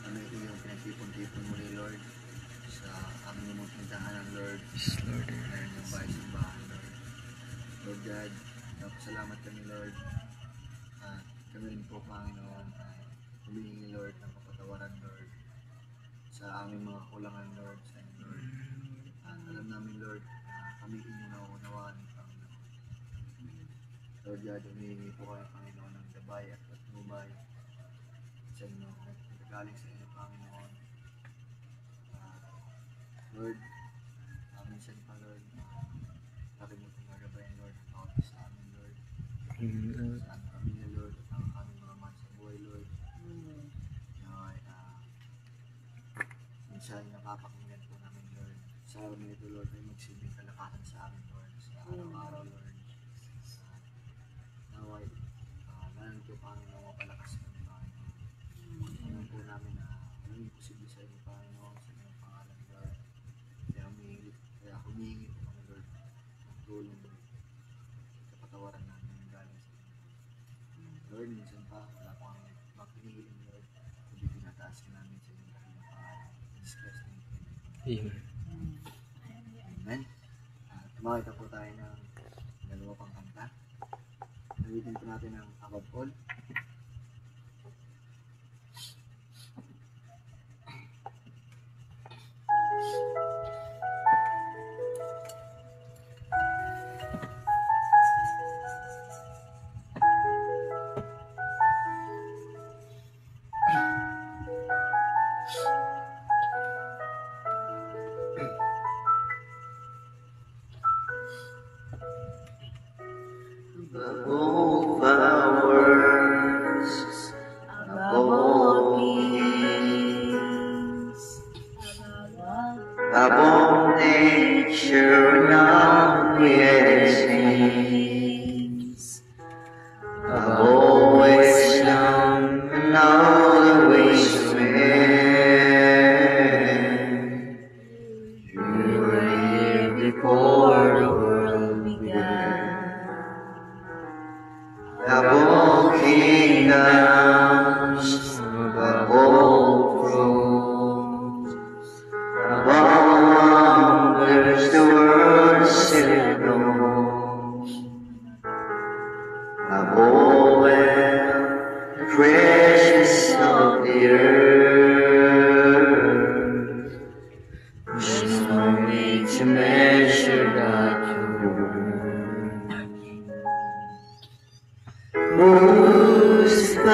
Ano ito yung pinag-ipon-ipon mo ni Lord. sa aming mga pintahanan, Lord. Yes, Lord. Ngayon yung bahay-simbahan, Lord. Lord God, salamat kami, Lord. At kami rin po, Panginoon, ay humihingi, Lord, ng kapatawaran, Lord, sa aming mga kulangan, Lord, sa inyo, Lord. At alam namin, Lord, na kami inyong nauunawaan, Panginoon. Lord God, humihingi po kayo, Panginoon, ng gabay at patnubay sa inyo, galing sa inyo, Panginoon. Lord, minsan pa, Lord, natin mo itong magabayan, Lord, at bawat sa amin, Lord. Sa aming pamilya, Lord, at ang aming mga man sa buhay, Lord. Minsan napapakinggan po namin, Lord. Sa araw nito, Lord, ay magsilbing kalakasan sa amin, Lord, sa araw-araw, Lord. Naway, nalang po, Panginoon, mapalakas kami, Panginoon. Alam po namin na walang imposible sa inyo, Panginoon, sa inyong pangalan, Lord. Kaya humihingi po kami, Lord, ng tulong, Lord. Kapatawaran namin yung galing sa inyo. Lord, minsan pa, wala po kami makinig, Lord. Hindi pinataas ka namin sa inyong pangalan. Discuss name. Amen. Amen. Tumakita po tayo ng dalawa pang kanta. Nawitin po natin ang Above All. Above all powers, above all kings, above all nature and all creations, above all wisdom and all the ways of men. You were here before the world began. Above all kingdoms, above all thrones, above all wonders the world still knows, above all wealth, the treasures of the earth. There's no way to measure God your word.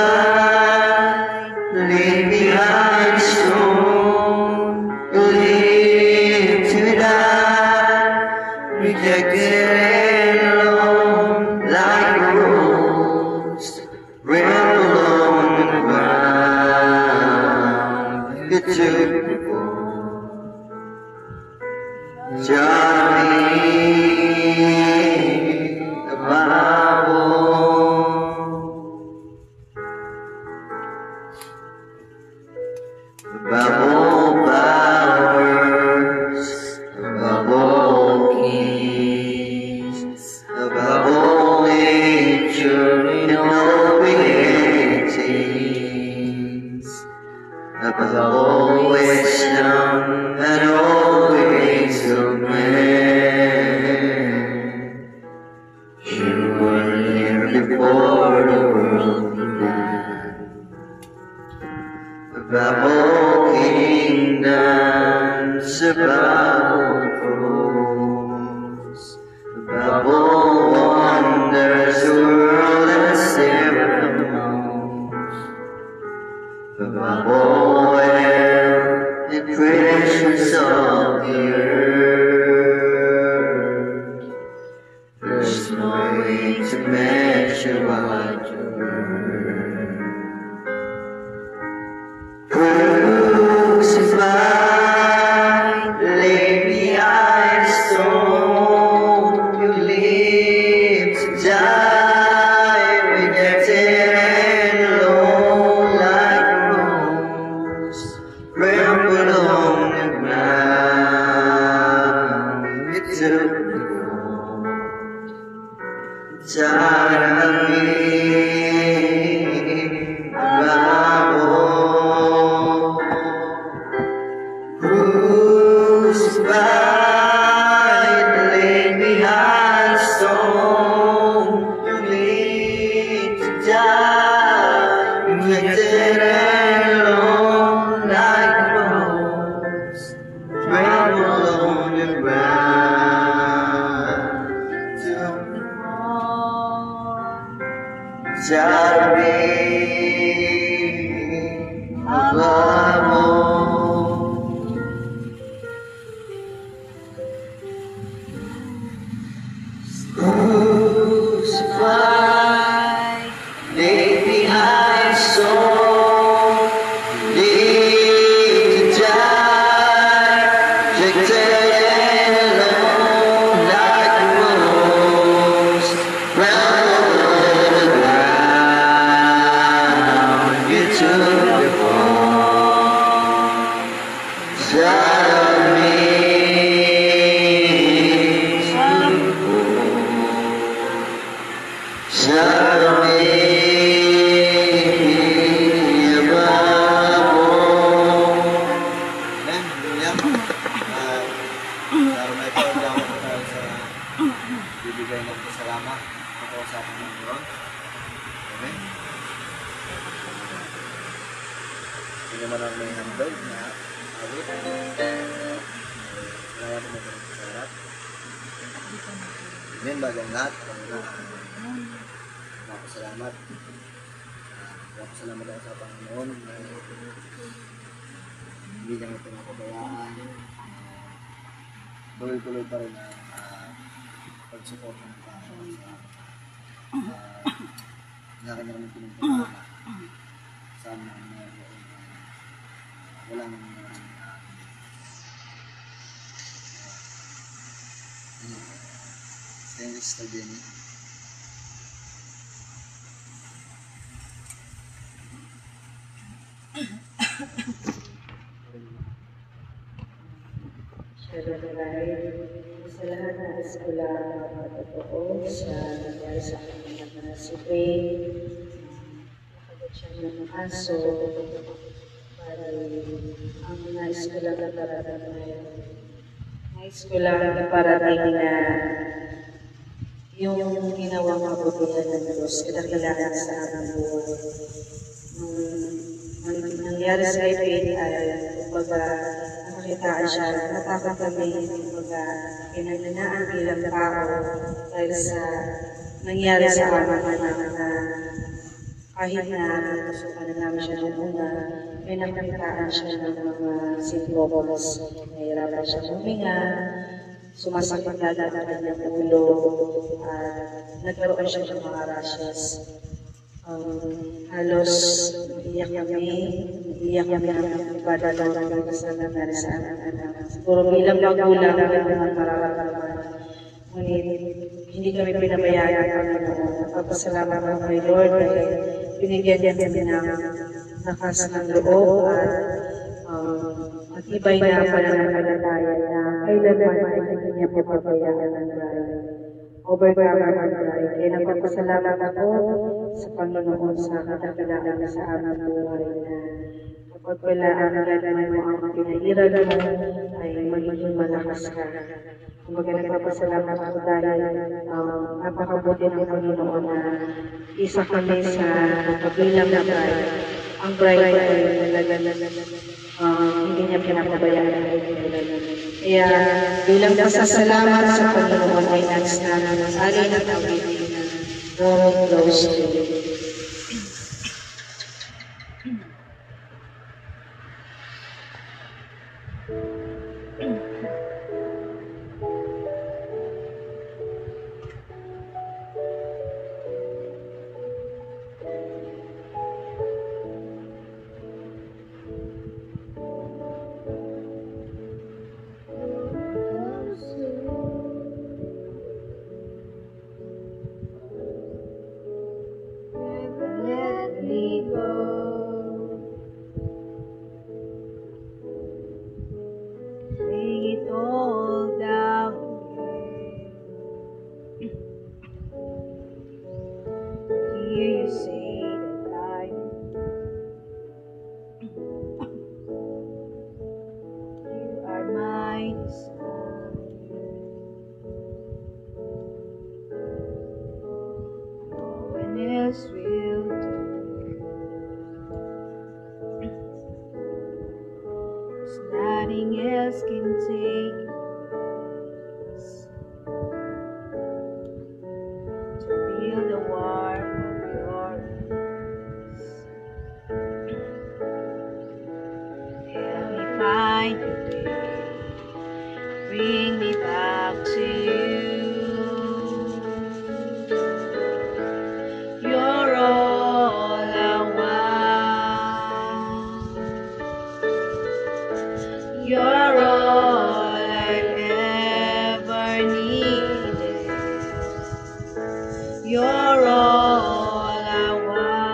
Crucified, laid behind stone, you lived to die, rejected and alone, like a rose, rambled on the ground. You took me for Johnny, the Bible. Above all powers, above all kings, above all nature and all beings, above all wisdom and all ways of men. You were here before the world began. Above all kingdoms, above all thrones, above all wonders the world has ever known, above all wealth and treasures of the earth. There's no way to measure what you're worth. Crucified, laid behind stone, you lived to die, rejected and alone, like a rose, trampled on the ground. crucified, laid behind a stone. You need to die, rejected and alone, like a rose, trampled on the ground. To child of me, above all. Crucified, laid behind a stone, need to die, rejected and alone, like a rose, round the ground. You took the fall, child of me. Shout me above all. Then, William, laro na ito, dapat na tayo sa bibigay ng salamat ako sa ating Panginoon. Amen. Ito naman ang may handog na awit. Salamat mo sa sarap. Amen, bagang lahat. Salamat. Salamat ako sa Panginoon na hindi niya ito napabayaan. Tuloy-tuloy pa rin ang pag-support ng Panginoon sa kanyang pinagpapala sa mga meron wala nang thank you, Sister Jenny. Sa lahat ng eskwela na totoo sa nangyari sa kanyang mga si Faye, nakagot siya ng aso, para ang mga eskwela na parating na yung ginawang kabutihan ng Diyos, kadakilaan sa aming buhay. Nung nangyari sa Faye ay kumbaga nakitaan siya, natakot kami kumbaga pinagninaan bilang tao dahil sa nangyari sa aming anak na kahit na natusukan na namin siya noong una, may nakitaan siya ng mga simptomas. Nahirapan siya huminga, sumasakit lalo ang kanyang ulo, at nagkaroon siya ng mga rashes. Halos iyak kami ng padalaw ng kasama na sa anak. Siguro bilang magulang ang mararamdaman. Ngunit hindi kami pinabayaan ng Panginoon. Napapasalamat ako kay Lord dahil binigyan niya kami ng lakas ng loob at matibay na pananampalataya na kailanman ay hindi niya papabayaan ng bayan. Overcomer ng bayan. Kaya napapasalamat ako sa Panginoon sa kadakilaan sa aming buhay na kapag wala ang gagawin mo ang pinairal mo ay magiging malakas ka. Kumbaga nagpapasalamat ako dahil napakabuti ng Panginoon na isa kami sa kabilang na bride. Ang bride ay talaga hindi niya pinapabayaan ang kaibigan. Kaya bilang pasasalamat sa Panginoon ay nais namin ang alin at awitin na drawing close to you. else can take to feel the warmth of your embrace. Help me find a way, bring me back to you. You're all I want. You're all I've ever needed. You're all I want.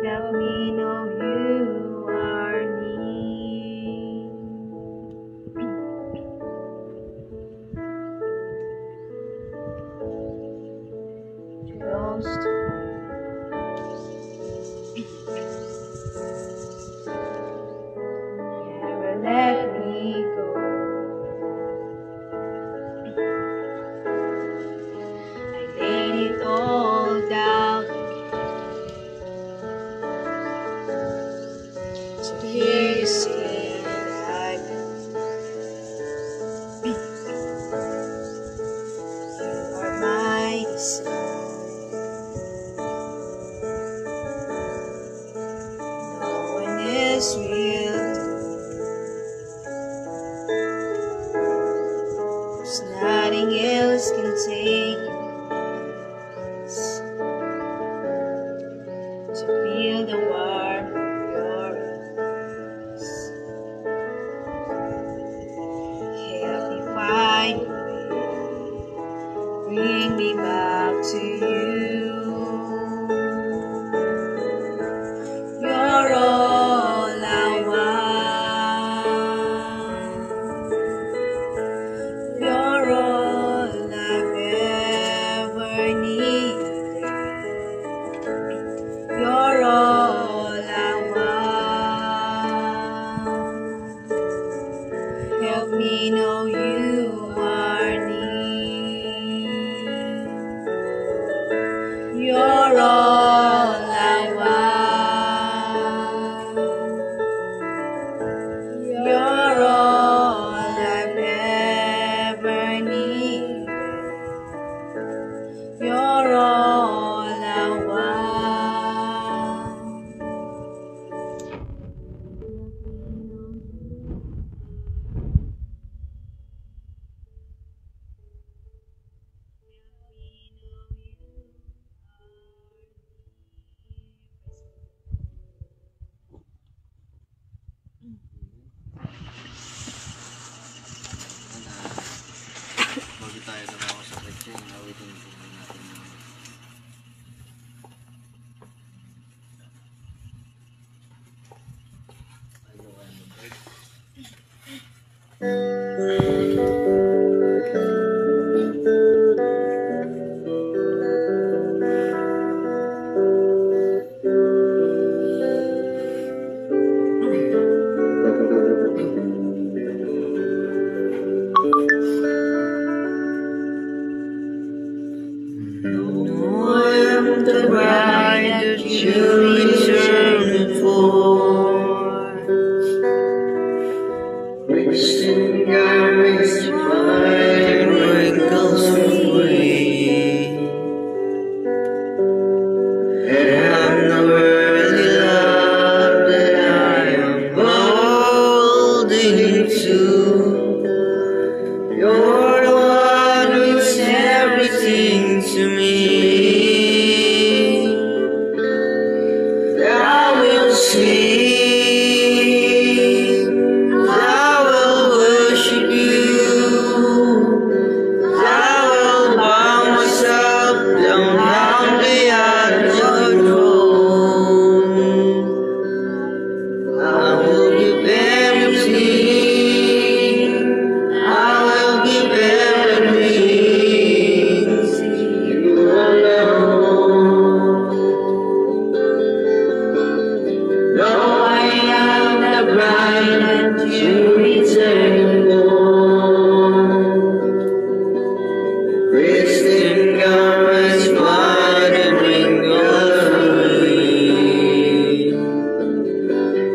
Help me know you are near. Close to never let me go. I laid it all down to hear you say that I you are my desire. No one else will do. There's nothing else can take your place to feel the warmth of your embrace. Help me find a way, bring me back to you. You're all I want. You're all I've ever needed. You're all I want. Help me know you are near. You're all I want. You're all I've ever needed. You're all I Bago tayo lumako sa preaching, awitin po natin yung the bride that you return for. Wasting garments white wrinkles away, and I'm the worthy love that I am holding to. You're the one who's everything to me.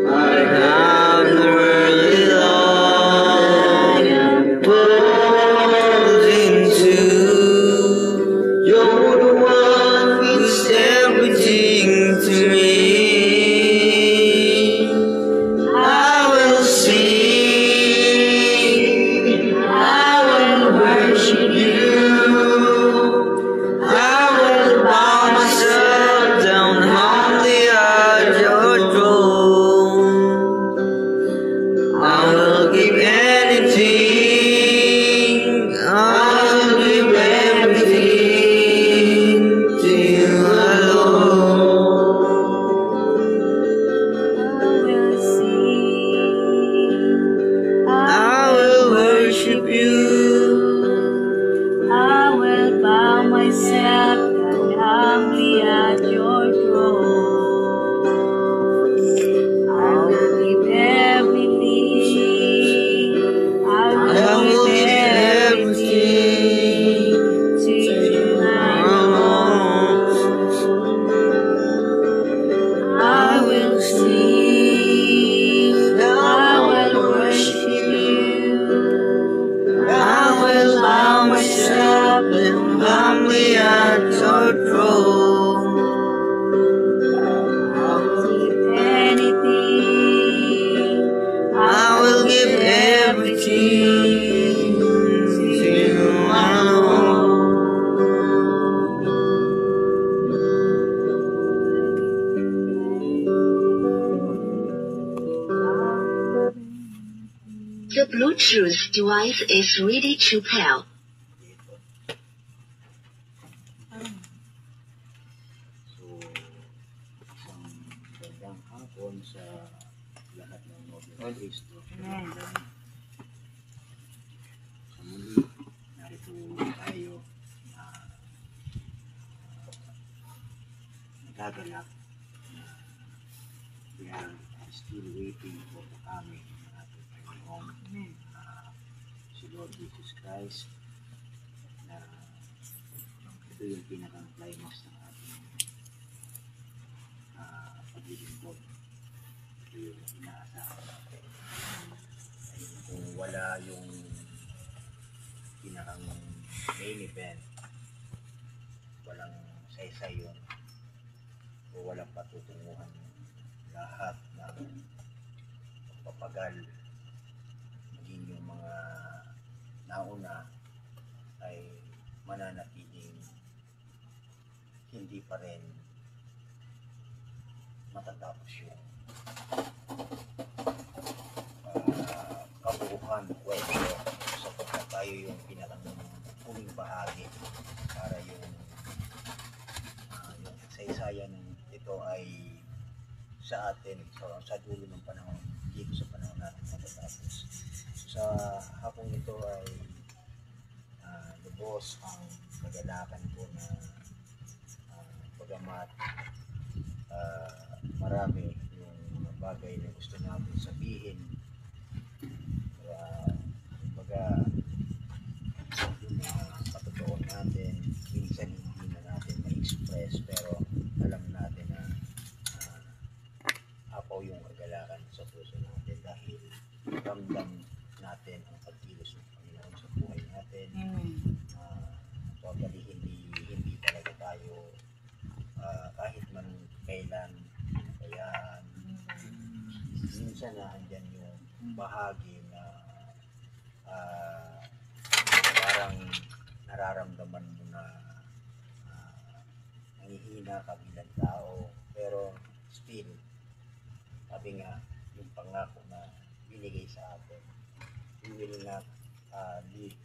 I The Bluetooth device is ready to pair. dito. So, isang gandang hapon sa lahat ng Nobel Cristo. Sa muli, narito tayo na nagaganap na we are still waiting for the coming ng ating Panginoon, si Lord Jesus Christ, na ito yung pinakang climax ng ating paglilingkod. Ito yung inaasahan natin. Kung wala yung pinakang main event, walang saysay yun, o walang patutunguhan lahat ng papagal, maging yung mga nauna ay mananatiling hindi pa rin matatapos yung kabuuan ng kwento, sapagkat tayo yung pinakang huling bahagi para yung saysayan ng ito ay sa atin, sa dulo ng panahon, dito sa panahon natin matatapos. Sa hapong ito ay lubos ang kagalakan ko na bagamat marami yung mga bagay na gusto natin sabihin, baga yung mga katotoon natin minsan hindi na natin ma-express, pero alam natin na apaw yung kagalakan sa puso natin dahil ramdam natin ang pagkilos ng Panginoon sa buhay natin. Totally hindi talaga tayo kahit man kailan, kaya minsan na andyan yung bahagi na parang nararamdaman mo na nangihina ka bilang tao, pero still sabi nga yung pangako na binigay sa atin, we will not leave,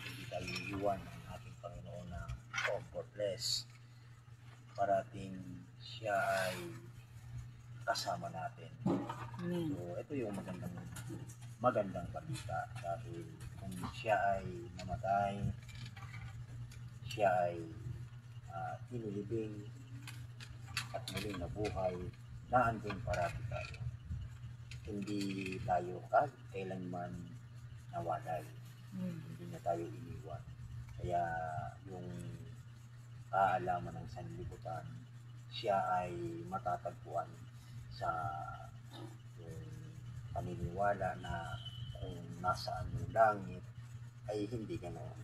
hindi tayo iwan ng ating Panginoon na comfortless. Parating siya ay kasama natin. So ito yung magandang balita, dahil kung siya ay namatay, siya ay tinilibing at muling nabuhay, naandun parati tayo. Hindi tayo kailanman nawalay. Hindi na tayo iniwan. Kaya yung kaalaman ng sanlibutan, siya ay matatagpuan sa yung paniniwala na kung nasaan yung langit ay hindi ganoon.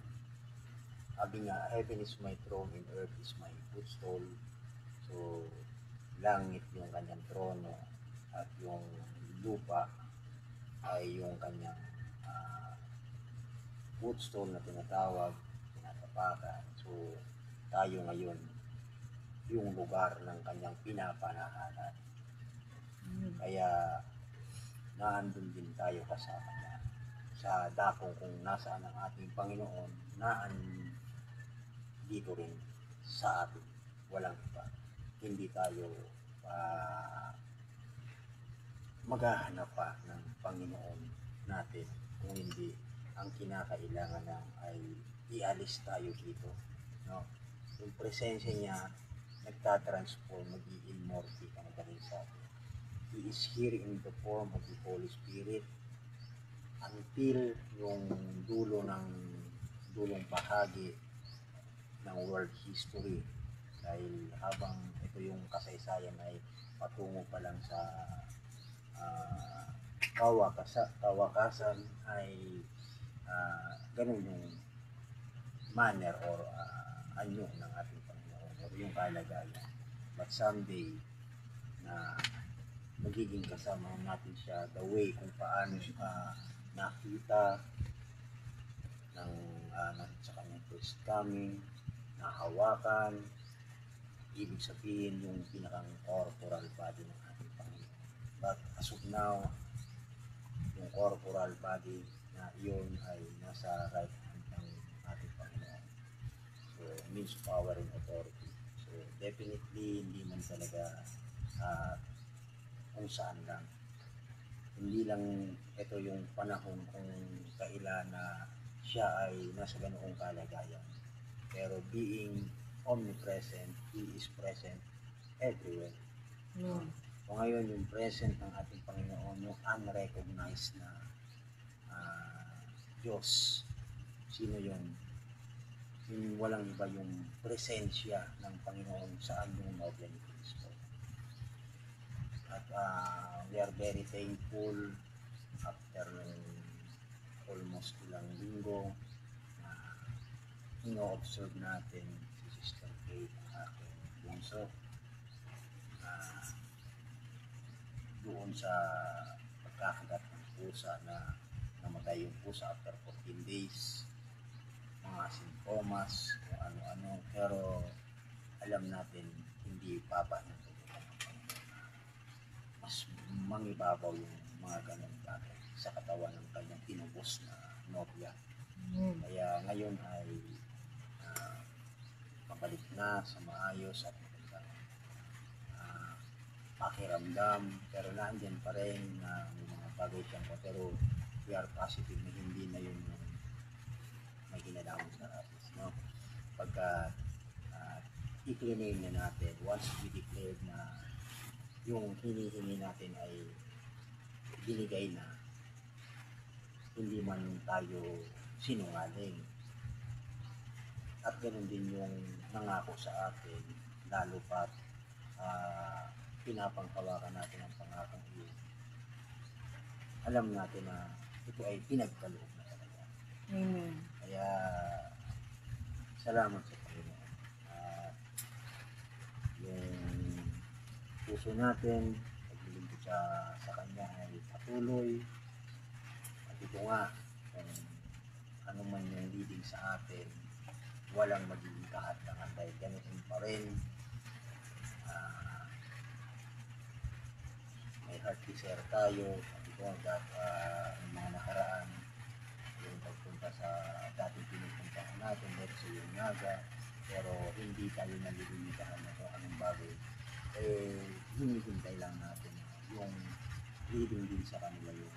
Sabi nga, heaven is my throne and earth is my footstool. So, langit yung kanyang trono at yung lupa ay yung kanyang footstool na tinatawag, tinatapakan. So, tayo ngayon yung lugar ng kanyang pinapanahanan. Kaya naandun din tayo kasama niya. Sa dakong kung nasaan ang ating Panginoon, dito rin sa atin. Walang iba. Hindi tayo maghahanap pa ng Panginoon natin kung hindi ang kinakailangan na ay ialis tayo dito, no? Yung presensya niya nagtatransform, mag-i-immorty ka na dahil sa atin. He is here in the form of the Holy Spirit until yung dulong bahagi ng world history, dahil habang ito yung kasaysayan ay patungo pa lang sa kawakasan ay ganun yung manner or anyo ng ating Panginoon or yung kalagayan. But someday na magiging kasama natin siya the way kung paano nakita ng sa kanyang first coming, nahawakan, ibig sabihin yung pinakang corporal body ng ating Panginoon. But as of now, yung corporal body na iyon ay nasa right hand ng ating Panginoon. So, means power and authority. So, definitely, hindi man talaga kung saan lang. Hindi lang ito yung panahon kung kailan na siya ay nasa ganoong kalagayan. Pero being omnipresent, He is present everywhere. So ngayon, yung present ng ating Panginoon, yung unrecognized na Diyos. Sino yun? Yung walang iba yung presensya ng Panginoon sa andong nobya ni Cristo. At we are very thankful after almost ilang linggo na ino-observe natin si Sister Kate, ang aking bunso, doon sa pagkakagat ng pusa na namatay yung pusa after 14 days, mga simptomas, kung ano-ano, pero alam natin hindi papahinto. Mas mangibabaw yung mga ganong bagay sa katawan ng kanyang tinubos na nobya. Kaya ngayon ay pabalik na sa maayos at magandang pakiramdam, pero nandiyan pa rin na may mga bagay siyang pero we are positive na hindi na yun yung may ginalaman sa atin, no? Pagka i-claim na natin, once we declared na yung hinihingi natin ay binigay na, hindi man tayo sinungaling. At ganoon din yung nangako sa atin, lalo pat pinapanghawakan natin ang pangakong iyon. Alam natin na ito ay pinagkaloob na talaga. Kaya salamat sa Panginoon. Yung puso natin, paglilingkod sa Kanya ay patuloy. At ito nga, kung ano man yung leading sa atin, walang magiging kahatangan dahil ganun pa rin. May heart desire tayo. At ito ang mga nakaraan, yung pagpunta sa dating pinupuntahan natin, dahil sa yung naga, pero hindi tayo nalilimitahan na kung anong bagay. Hinihintay lang natin yung leading din sa kanila yung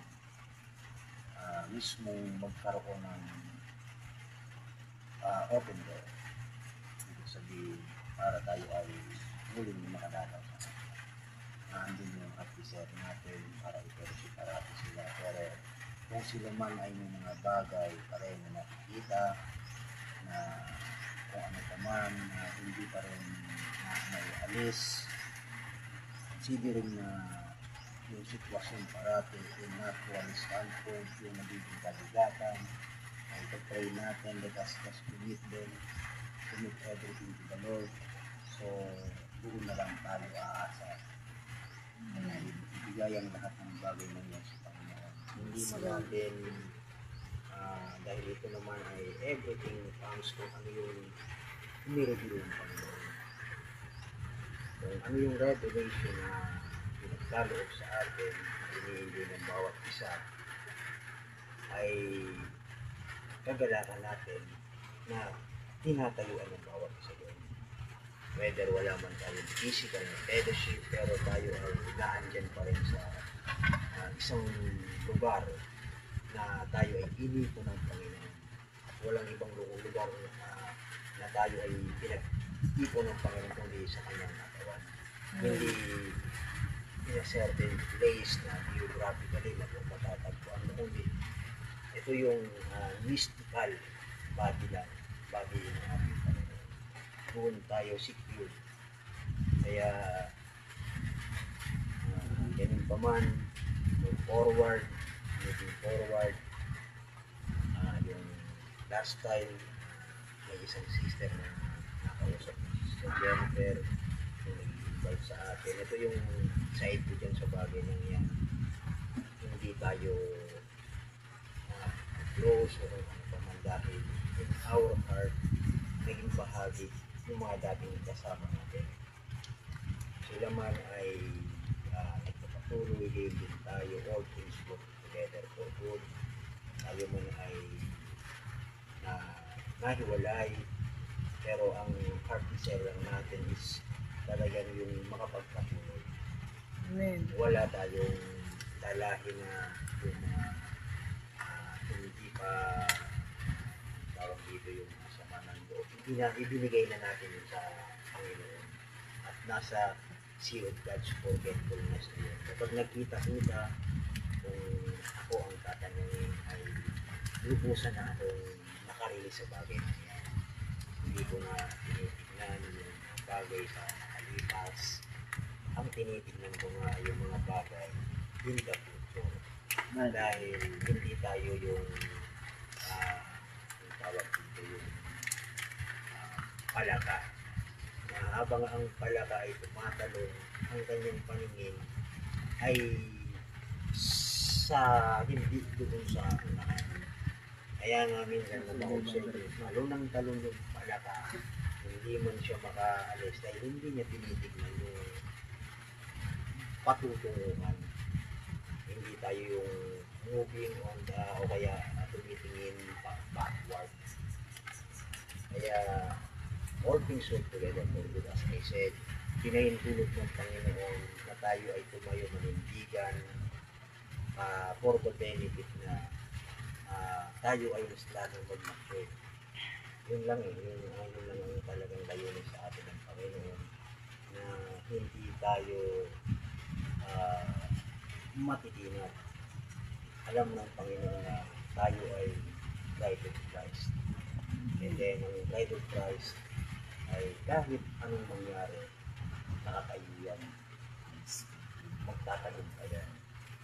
mismong magkaroon ng open door. Ibig sabihin, para tayo ay muling makadalaw sa kanila. Andun yung at-desire natin para i-persiparati sila. Pero kung sila man ay may mga bagay pa rin na nakikita na kung ano pa man na hindi pa rin maialis, considering na yung sitwasyon parati in natural standpoint, yung nagiging kabigatan, ay pag-pray natin, let us just commit them, commit everything to the Lord. So, doon na lang tayo aasa na ibigay ang lahat ng bagay ng yan sa Panginoon. Hindi man natin, dahil ito naman ay everything comes kung ano yung miracle ng Panginoon. So, ano yung revelation na pinagkaloob sa atin, hindi ng bawat isa, ay kagalakan natin na tinatayuan ng bawat isa doon. Whether wala man tayong physical na fellowship, pero tayo ay naandyan pa rin sa isang lugar na tayo ay inito ng Panginoon. Walang ibang lugar na tayo ay pinag-ipo ng Panginoon kundi sa kanyang katawan. Hindi in a certain place na geographically na kung matatagpuan mo, kundi ito yung mystical body lang, body ng ating Panginoon. Doon tayo secure. Kaya ganun pa man, moving forward, yung last time may isang sister na nakausap ni Sister Jennifer yung nag-invite sa atin. Ito yung side ko dyan sa bagay ng yan. Hindi tayo close o kung ano pa man, dahil in our heart naging bahagi yung mga dating kasama natin. Sila man ay nagpapatuloy din tayo, all things work together for good, tayo man ay na nahiwalay, pero ang heart desire lang natin is talagang yung makapagpatuloy. Amen. Wala tayong dalahin na yung mga hindi pa tawag dito yung masama ng loob. Ibinigay na natin yun sa Panginoon. At nasa sea of God's forgetfulness na yun. Kapag nagkita-kita, kung ako ang tatanungin ay lubusan na akong nakarelease sa bagay na yan. Hindi ko na tinitignan yung bagay sa nakalipas. Ang tinitignan ko nga yung mga bagay in the future. Dahil hindi tayo yung tawag dito yung palaka. Na habang ang palaka ay tumatalong, ang kanyang paningin ay sa hindi doon sa unahan. Kaya nga minsan na ma-observe, talong talong yung palaka, hindi man siya makaalis dahil hindi niya tinitignan yung patutunguhan. Hindi tayo yung moving on the o kaya tumitingin backward. Kaya all things work together for good. As I said, pinahintulot ng Panginoon na tayo ay tumayo manindigan for the benefit na tayo ay mas lalong mag-mature. Yun lang yun lang ang talagang layunin sa atin ng Panginoon, na hindi tayo matitinag. Alam ng Panginoon na tayo ay bride of Christ. And then, ang bride of Christ ay kahit anong mangyari, nakakaiyan. Magtatalog ka yan.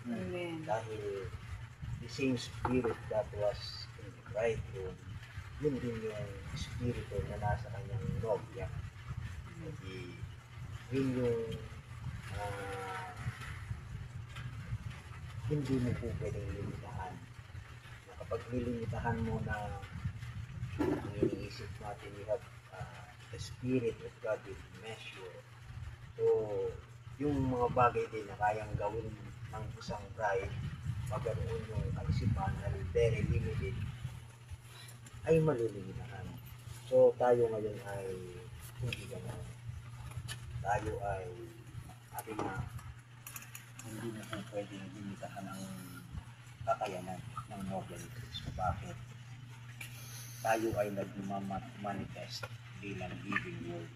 Amen. Dahil the same spirit that was in the bridegroom, yun din yung spirito na nasa kanyang nobya. Hindi, yun yung hindi mo po pwedeng limitahan. Na kapag nilimitahan mo na ang iniisip natin, you have the spirit of God will measure. So, yung mga bagay din na kayang gawin ng isang bride, magkaroon yung kalisipan na very limited, ay malilimitahan. So, tayo ngayon ay hindi gano'n. Tayo ay ating na hindi na po pwedeng limitahan ang kakayanan ng Nobel ni Cristo. Bakit? Tayo ay nag-manifest bilang living word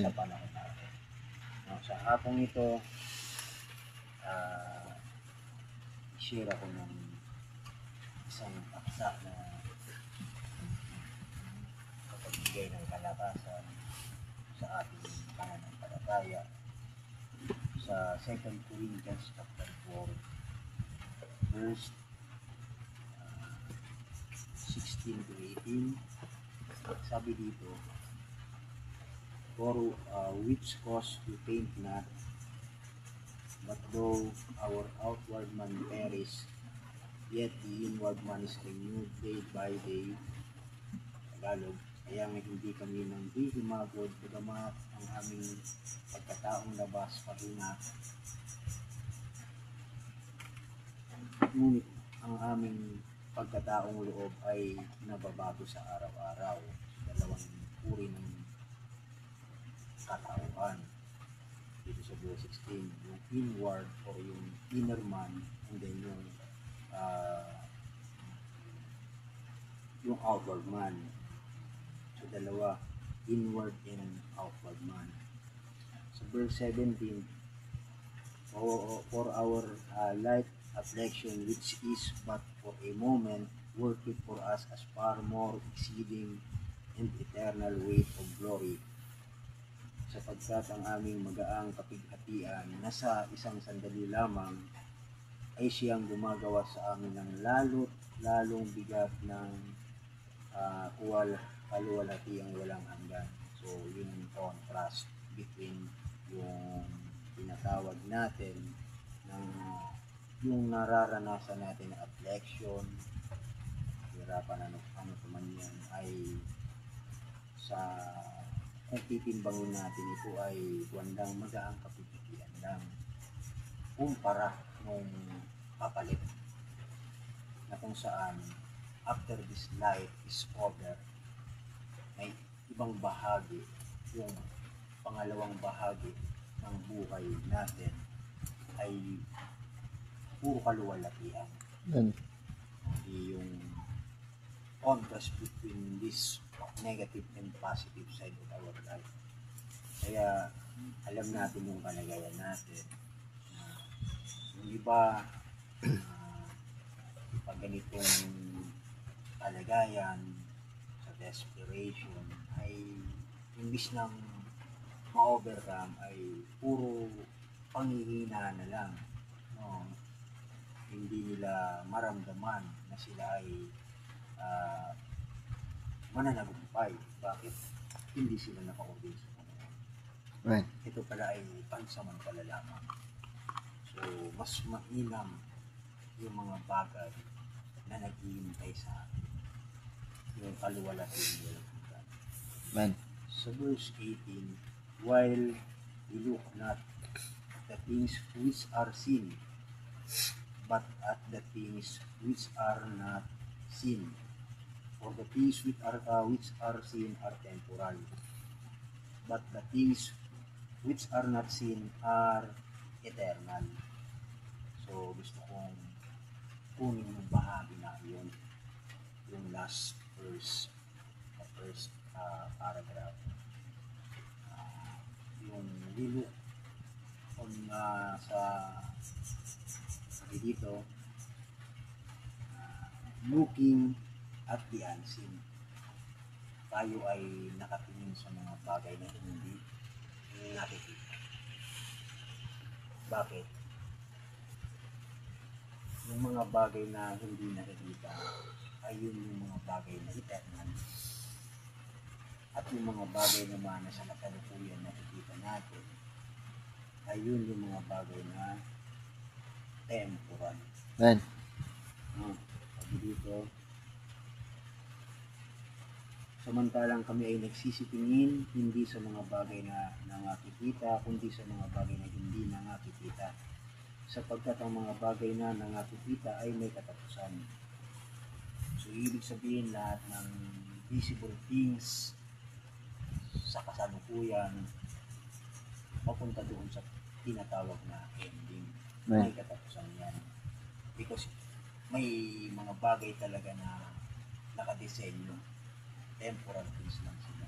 sa panahon natin. No, sa hapong ito, i-share ako ng isang paksa na kapagbigay ng kalakasan sa ating pananampalataya sa 2 Corinthians chapter 4 verse 16 to 18. Sabi dito, for which cause we faint not, but though our outward man perish, yet the inward man is renewed day by day. Tagalog, kaya nga hindi kami nang hihimagod, bagamat ang aming pagkataong labas pahina, ngunit ang aming pagkataong loob ay nababago sa araw-araw. Dalawang uri ng katauhan dito sa verse 16, yung inward or yung inner man, and then yung outward man. So dalawa, inward and outward man. So verse 17, for our light affliction, which is but for a moment, work it for us as far more exceeding and eternal weight of glory, sapagkat ang aming magaang kapighatian na sa isang sandali lamang ay siyang gumagawa sa amin ng lalong bigat ng kaluwalhatiang walang hanggan. So yun yung contrast between yung tinatawag natin ng yung nararanasan natin na affliction, hirapan ano man yan, ay sa kung titimbangin natin, ito ay wandang magaang kapighatian lang kumpara nung kapalit. kung saan after this life is over, may ibang bahagi, yung pangalawang bahagi ng buhay natin ay puro kaluwalhatian. Hindi yung contrast between this negative and positive side of our life. Kaya alam natin yung kalagayan natin. Yung iba, pag ganitong kalagayan, sa desperation, ay imbis ng ma-overcome ay puro panghihina na lang. No? Hindi nila maramdaman na sila ay mananagumpay. Bakit? Hindi sila nakauwi sa Panginoon. Right. Ito pala ay pansamantala lamang. So, mas mainam yung mga bagay na naghihintay sa atin. Yung kaluwalhatian nila. Amen. Sa verse 18, while we look not the things which are seen, but at the things which are not seen. For the things which are seen are temporal, but the things which are not seen are eternal. So, gusto kong kunin yung bahagi na yun, yung last verse, the first paragraph. Yung lilook on sa dito, looking at the unseen. Tayo ay nakatingin sa mga bagay na hindi nakikita. Bakit? Yung mga bagay na hindi nakikita ay yun yung mga bagay na eternal. At yung mga bagay naman na sa kasalukuyan nakikita natin ay yun yung mga bagay na temporal. Amen. Sabi dito, samantalang kami ay nagsisitingin hindi sa mga bagay na nakikita, kundi sa mga bagay na hindi nakikita. Sapagkat ang mga bagay na nakikita ay may katapusan. So, ibig sabihin lahat ng visible things sa kasalukuyan papunta doon sa tinatawag na ending. May katapusan yan. Because may mga bagay talaga na nakadesenyo. Temporal things lang sila.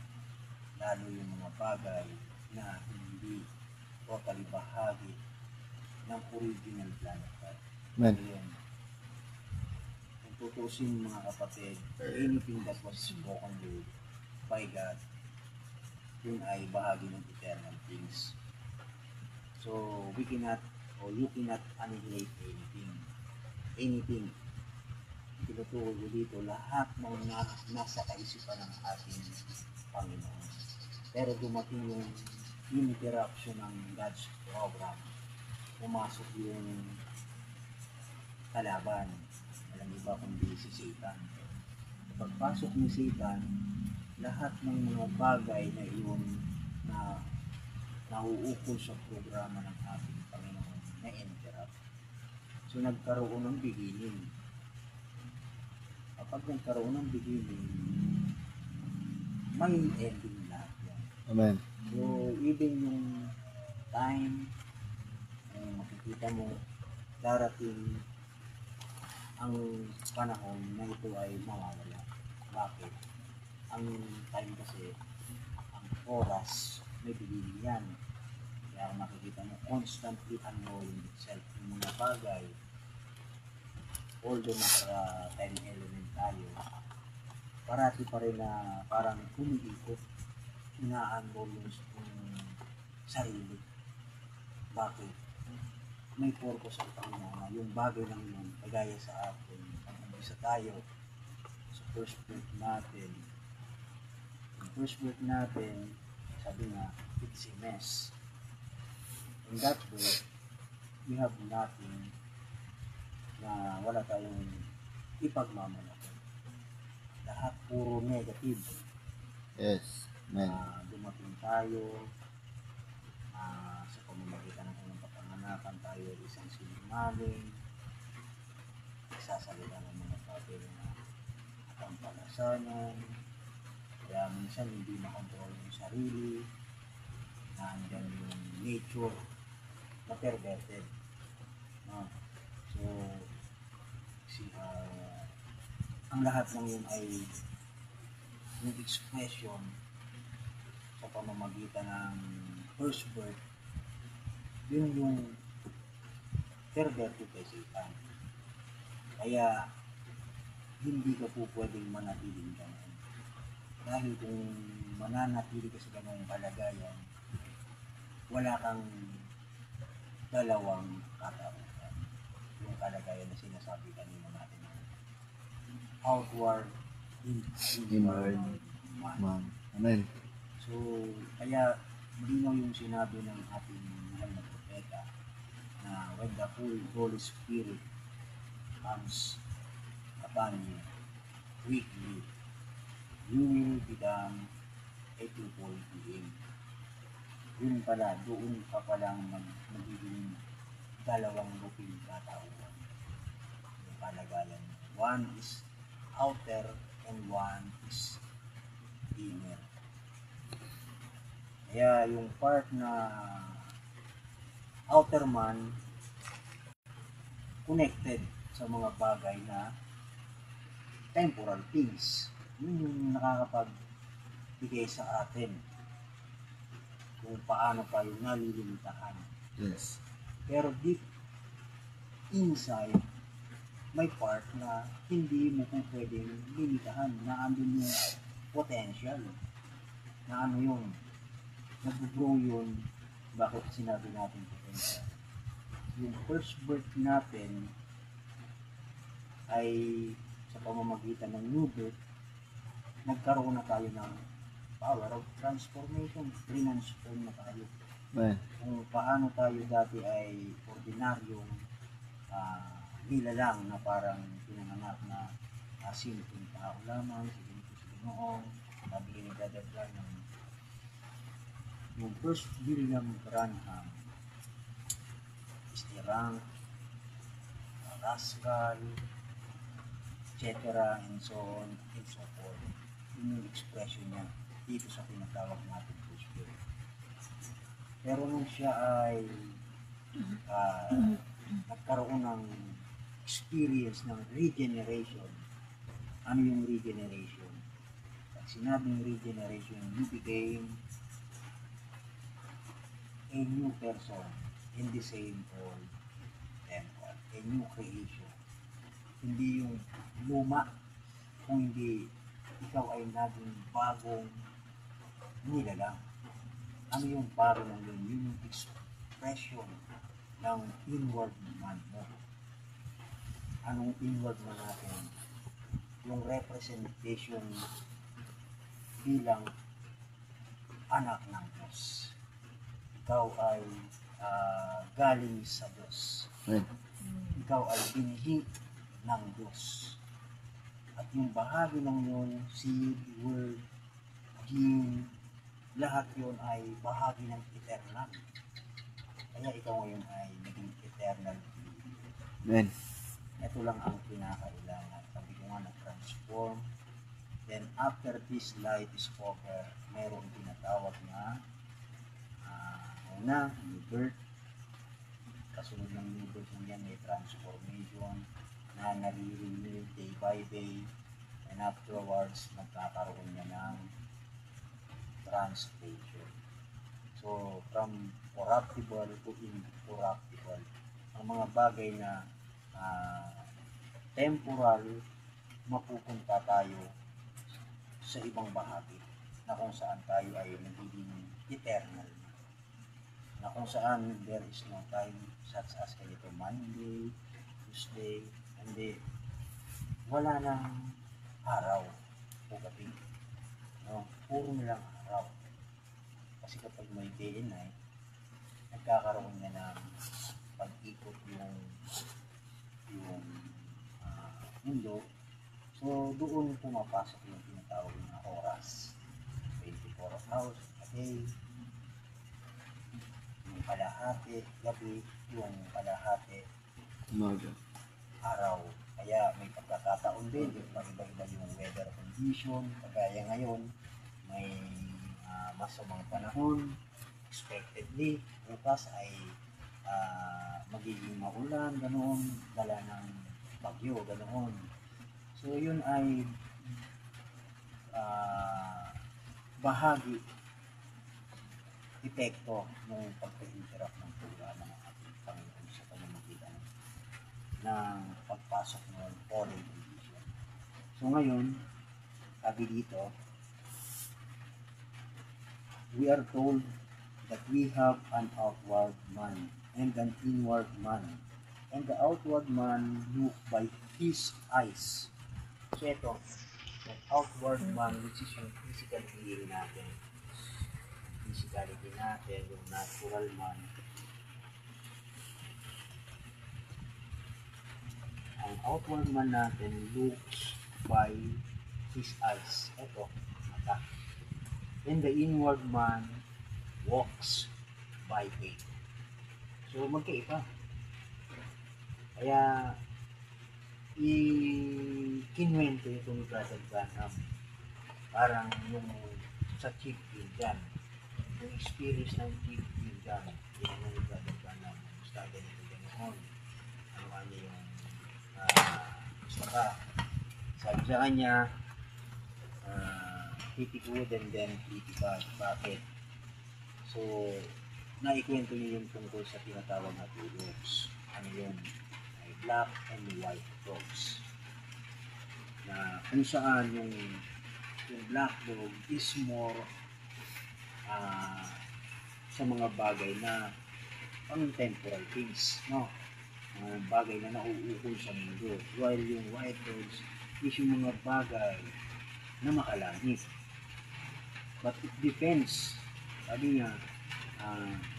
Lalo yung mga bagay na hindi totally bahagi ng original plan of God. Amen. Yun. Kung tutusin mga kapatid, anything that was spoken with by God, yun ay bahagi ng eternal things. So, we cannot or you cannot annihilate anything. Anything. Tinuturo ko dito, lahat ng nasa kaisipan ng ating Panginoon. Pero dumating yung interruption ng God's program. Pumasok yung kalaban. Alam niyo ba kundi si Satan. Pagpasok ni Satan, lahat ng mga bagay na iyon na nauukol sa programa ng ating Panginoon na interrupt. So nagkaroon ng beginning. Kapag nagkaroon ng beginning, may ending lahat yan. Amen. So even yung time, makikita mo, darating ang panahon na ito ay mawawala. Bakit? Ang time kasi, ang oras, may beginning yan. Kaya makikita mo, constantly unrolling itself. Yung mga bagay, although nasa time element tayo, parati pa rin na parang umiikot, ina-unroll yung sarili. Bakit? May purpose ang Panginoon. Yung bagay lang yun, kagaya sa atin, ang umpisa tayo sa first birth natin. Yung first birth natin, sabi nga, it's a mess. In that way, we have nothing na wala tayong ipagmamalaki. Lahat puro negative. Yes. Amen. Dumating tayo sa pamamagitan ng unang kapanganakan tayo isang sinungaling, nagsasalita ng mga sabi na kampalasanan, kaya minsan hindi makontrol yung sarili, na andyan yung nature na perverted. No? So, ang lahat ng yun ay yung expression sa pamamagitan ng first birth, yun yung perverted kay Satan. Kaya, hindi ka po pwedeng manatiling ganun. Dahil kung mananatili ka sa ganung kalagayan, wala kang dalawang katauhan. Yung kalagayan na sinasabi kanina natin. Outward, Inward. man. Man. Amen. So, kaya malinaw yung sinabi ng ating mahal na propeta na when the Holy Spirit comes upon you weekly, you will become a people being. Yun pala, doon ka palang magiging dalawang luping katauhan. Yung kalagayan. One is outer and one is inner. Kaya yung part na outer man connected sa mga bagay na temporal things. Yun yung nakakapagbigay sa atin kung paano tayo nalilimitahan. Yes. Pero deep inside, may part na hindi mo kung pwedeng limitahan, na andun yung potential, na ano yun, nag-grow yun. Bakit sinabi natin potential? Yung first birth natin ay sa pamamagitan ng new birth, nagkaroon na tayo ng power of transformation, transform na tayo. Amen. Kung paano tayo dati ay ordinaryong nilalang na parang pinanganak na simpleng tao lamang, si Ginoong, sabi ni Brother Branham, yung first William Branham is the rank, rascal, etc. and so on and so forth. Yun yung expression niya dito sa tinatawag natin first birth. Pero nung siya ay nagkaroon ng experience ng regeneration. Ano yung regeneration? Pag sinabing regeneration, you became a new person in the same old temple. A new creation. Hindi yung luma, kung hindi ikaw ay naging bagong nilalang. Ano yung bago ng yun? Yun yung expression ng inward man mo. Anong inward man natin? Yung representation bilang anak ng Diyos. Ikaw ay galing sa Diyos. Amen. Ikaw ay binhi ng Diyos. At yung bahagi ng yun, seed, word, gene, lahat yun ay bahagi ng eternal. Kaya ikaw ngayon ay naging eternal being. Amen. Ito lang ang kinakailangan. Sabi ko nga na-transform. Then after this life is over, mayroong tinatawag na una, new birth. Kasunod ng new birth na yan, may transformation na nare-renew day by day. And afterwards, magkakaroon niya ng translation. So, from corruptible to incorruptible. Ang mga bagay na temporal, mapupunta tayo sa ibang bahagi na kung saan tayo ay nagiging eternal. Na kung saan there is no time such as ganito Monday, Tuesday, and then wala nang araw o gabi. No? Puro nilang araw. Kasi kapag may day and night, nagkakaroon na ng pag-ikot yung mundo. So, doon pumapasok yung tinatawag na oras. 24 hours a day. Yung kalahati, gabi, yung kalahati, Umaga. araw. Kaya may pagkakataon din, iba-iba yung weather condition, kagaya ngayon, may masamang panahon, expectedly, bukas ay magiging maulan, ganoon, dala ng bagyo, ganoon. So yun ay bahagi, epekto ng pagka-interact ng programa ng ating Panginoon sa pamamagitan ng pagpasok ng foreign condition. So ngayon, sabi dito, we are told that we have an outward man and an inward man. And the outward man look by his eyes. So ito, the outward man, which is yung physical being natin, physicality natin, yung natural man. Ang outward man natin looks by his eyes. Ito, mata. And the inward man walks by faith. So, magkaiba. Kaya, ikinwento itong Brother Branham. Parang yung sa Chief William. Yung experience ng Chief William. Yan yung Brother Branham. Gusto ganito ganoon. Ano kanya yung gusto ka. Sabi sa kanya, pretty good and then pretty bad. Bakit? So, naikwento niyo yung tungkol sa tinatawag na two dogs. Ano yun? May black and white dogs. Na kung saan yung black dog is more sa mga bagay na temporal things, no? Bagay na nauukol sa mundo. While yung white dogs is yung mga bagay na makalangit. But it depends, sabi niya,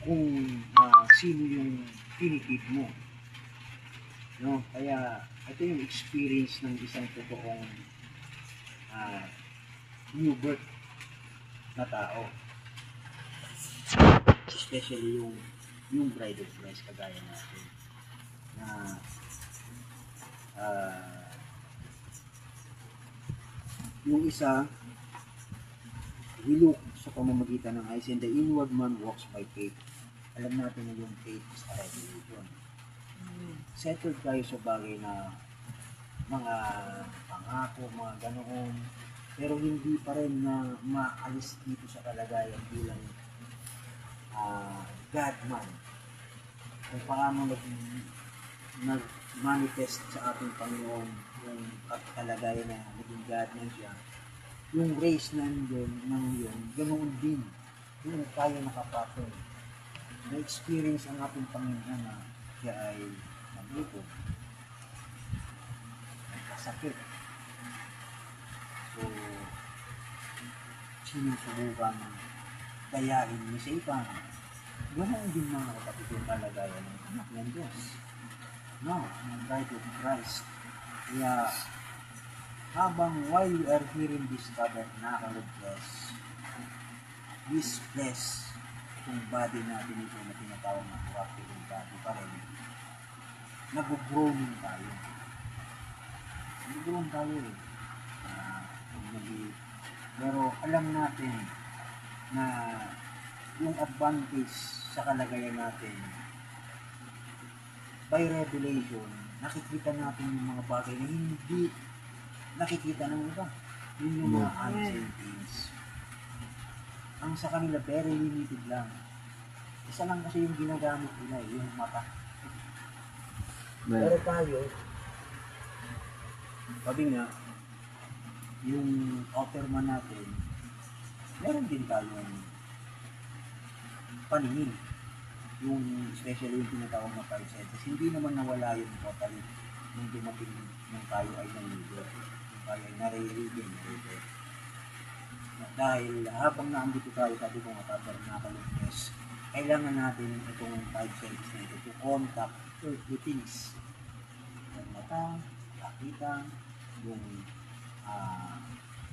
kung sino yung pinipid mo. No? Kaya ito yung experience ng isang totoong new birth na tao. Especially yung bride of Christ, kagaya natin. Na yung isa, we look sa pamamagitan ng eyes, and the inward man walks by faith. Alam natin na yung faith is a revelation. Settled tayo sa bagay na mga pangako, mga ganoon, pero hindi pa rin na maalis dito sa kalagayan bilang God-man. Kung paano nag-manifest sa ating Panginoon yung kalagayan na naging God-man siya, yung race na yun, ganoon din. Doon tayo nakapatong. Na-experience ang ating Panginoon na siya ay nagutom, nagkasakit. So, sinusubukan dayain ni Satan. Ganoon din mga kapatid yung kalagayan ng anak ng Diyos. No, ng bride of Christ. Kaya, while we are hearing this tabernacle of flesh, this flesh, itong body natin ito na tinatawag na corruptible body pa rin, nag-groaning tayo. Nag-groan tayo eh. Pero alam natin na yung advantage sa kalagayan natin, by revelation, nakikita natin yung mga bagay na hindi nakikita ng iba. Yun yung mga unseen things. Ang sa kanila, very limited lang. Isa lang kasi yung ginagamit nila, yung mata. Pero tayo, sabi nga, yung offerman natin, meron din tayong paningin. Yung especially yung tinatawag na 5 senses, hindi naman nawala yung totally nung dumating nung tayo ay nangyayari. Nung tayo ay naririnig. Dahil habang naandito tayo, sabi ko nga tabernacle, kailangan natin itong 5 senses na ito to contact earthly things. Yung mata, nakita, yung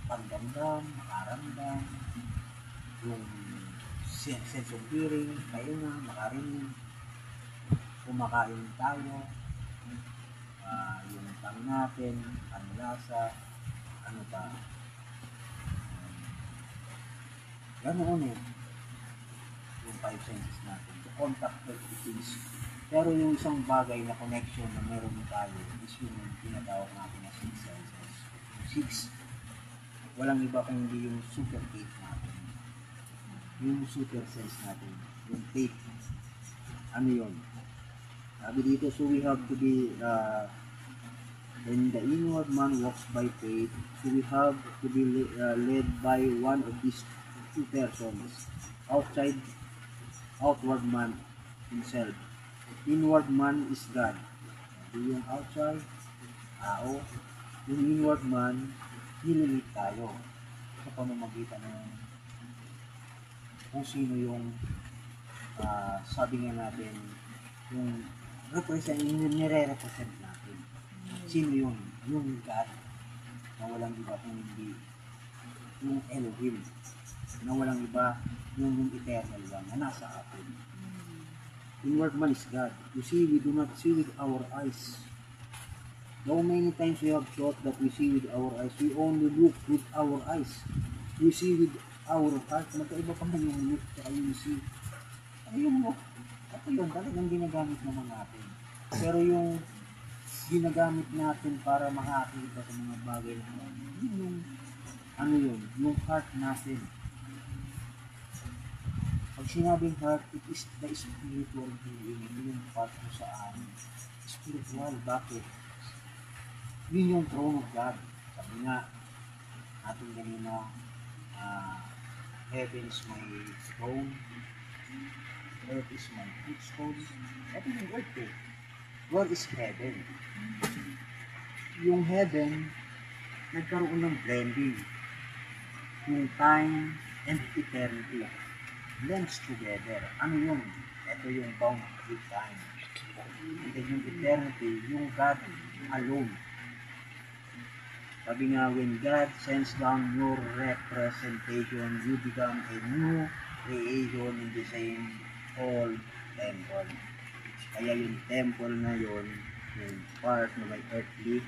pagdamdam, makaramdam, yung sense of hearing, tayo na, makarinig, kumakain tayo, yung tatak natin, ang lasa, ano ba, ganoon yun, yung five senses natin, to contact with the things. Pero yung isang bagay na connection na meron tayo is yung tinatawag natin na six senses. Yung six, walang iba kundi yung super faith natin. Yung super sense natin, yung faith. Ano yun? Sabi dito, so we have to be, when the inward man walks by faith, so we have to be led by one of these two persons. Outward man himself. Inward man is God. Yung outside, tao. Yung inward man, nililit tayo sa pamamagitan ng kung sino yung sabi nga natin yung nire-represent natin. Sino yun? Yung God na walang iba kung hindi yung Elohim na walang iba yung eternal one na nasa atin. Inward man is God. You see, we do not see with our eyes. Though many times we have thought that we see with our eyes, we only look with our eyes. We see with our heart. Magkaiba pa man yung look sa yung see. Ayun mo. Ito yun, talagang ginagamit naman natin. Pero yung ginagamit natin para makakita sa mga bagay na yun yung ano yun, yung heart natin. Pag sinabing heart, it is the spiritual being. Yun yung part ko sa amin. Spiritual, bakit? Yun yung throne of God. Sabi nga, natin ganina, heaven's my throne, earth is my footstool. Ito yung earth eh. What is heaven? Yung heaven, nagkaroon ng blending. Yung time and eternity blends together. Ano yun? Ito yung bound with time. And then yung eternity, yung God alone. Sabi nga, when God sends down your representation, you become a new creation in the same old temple. Kaya yung temple na yun, yung part na may earthly,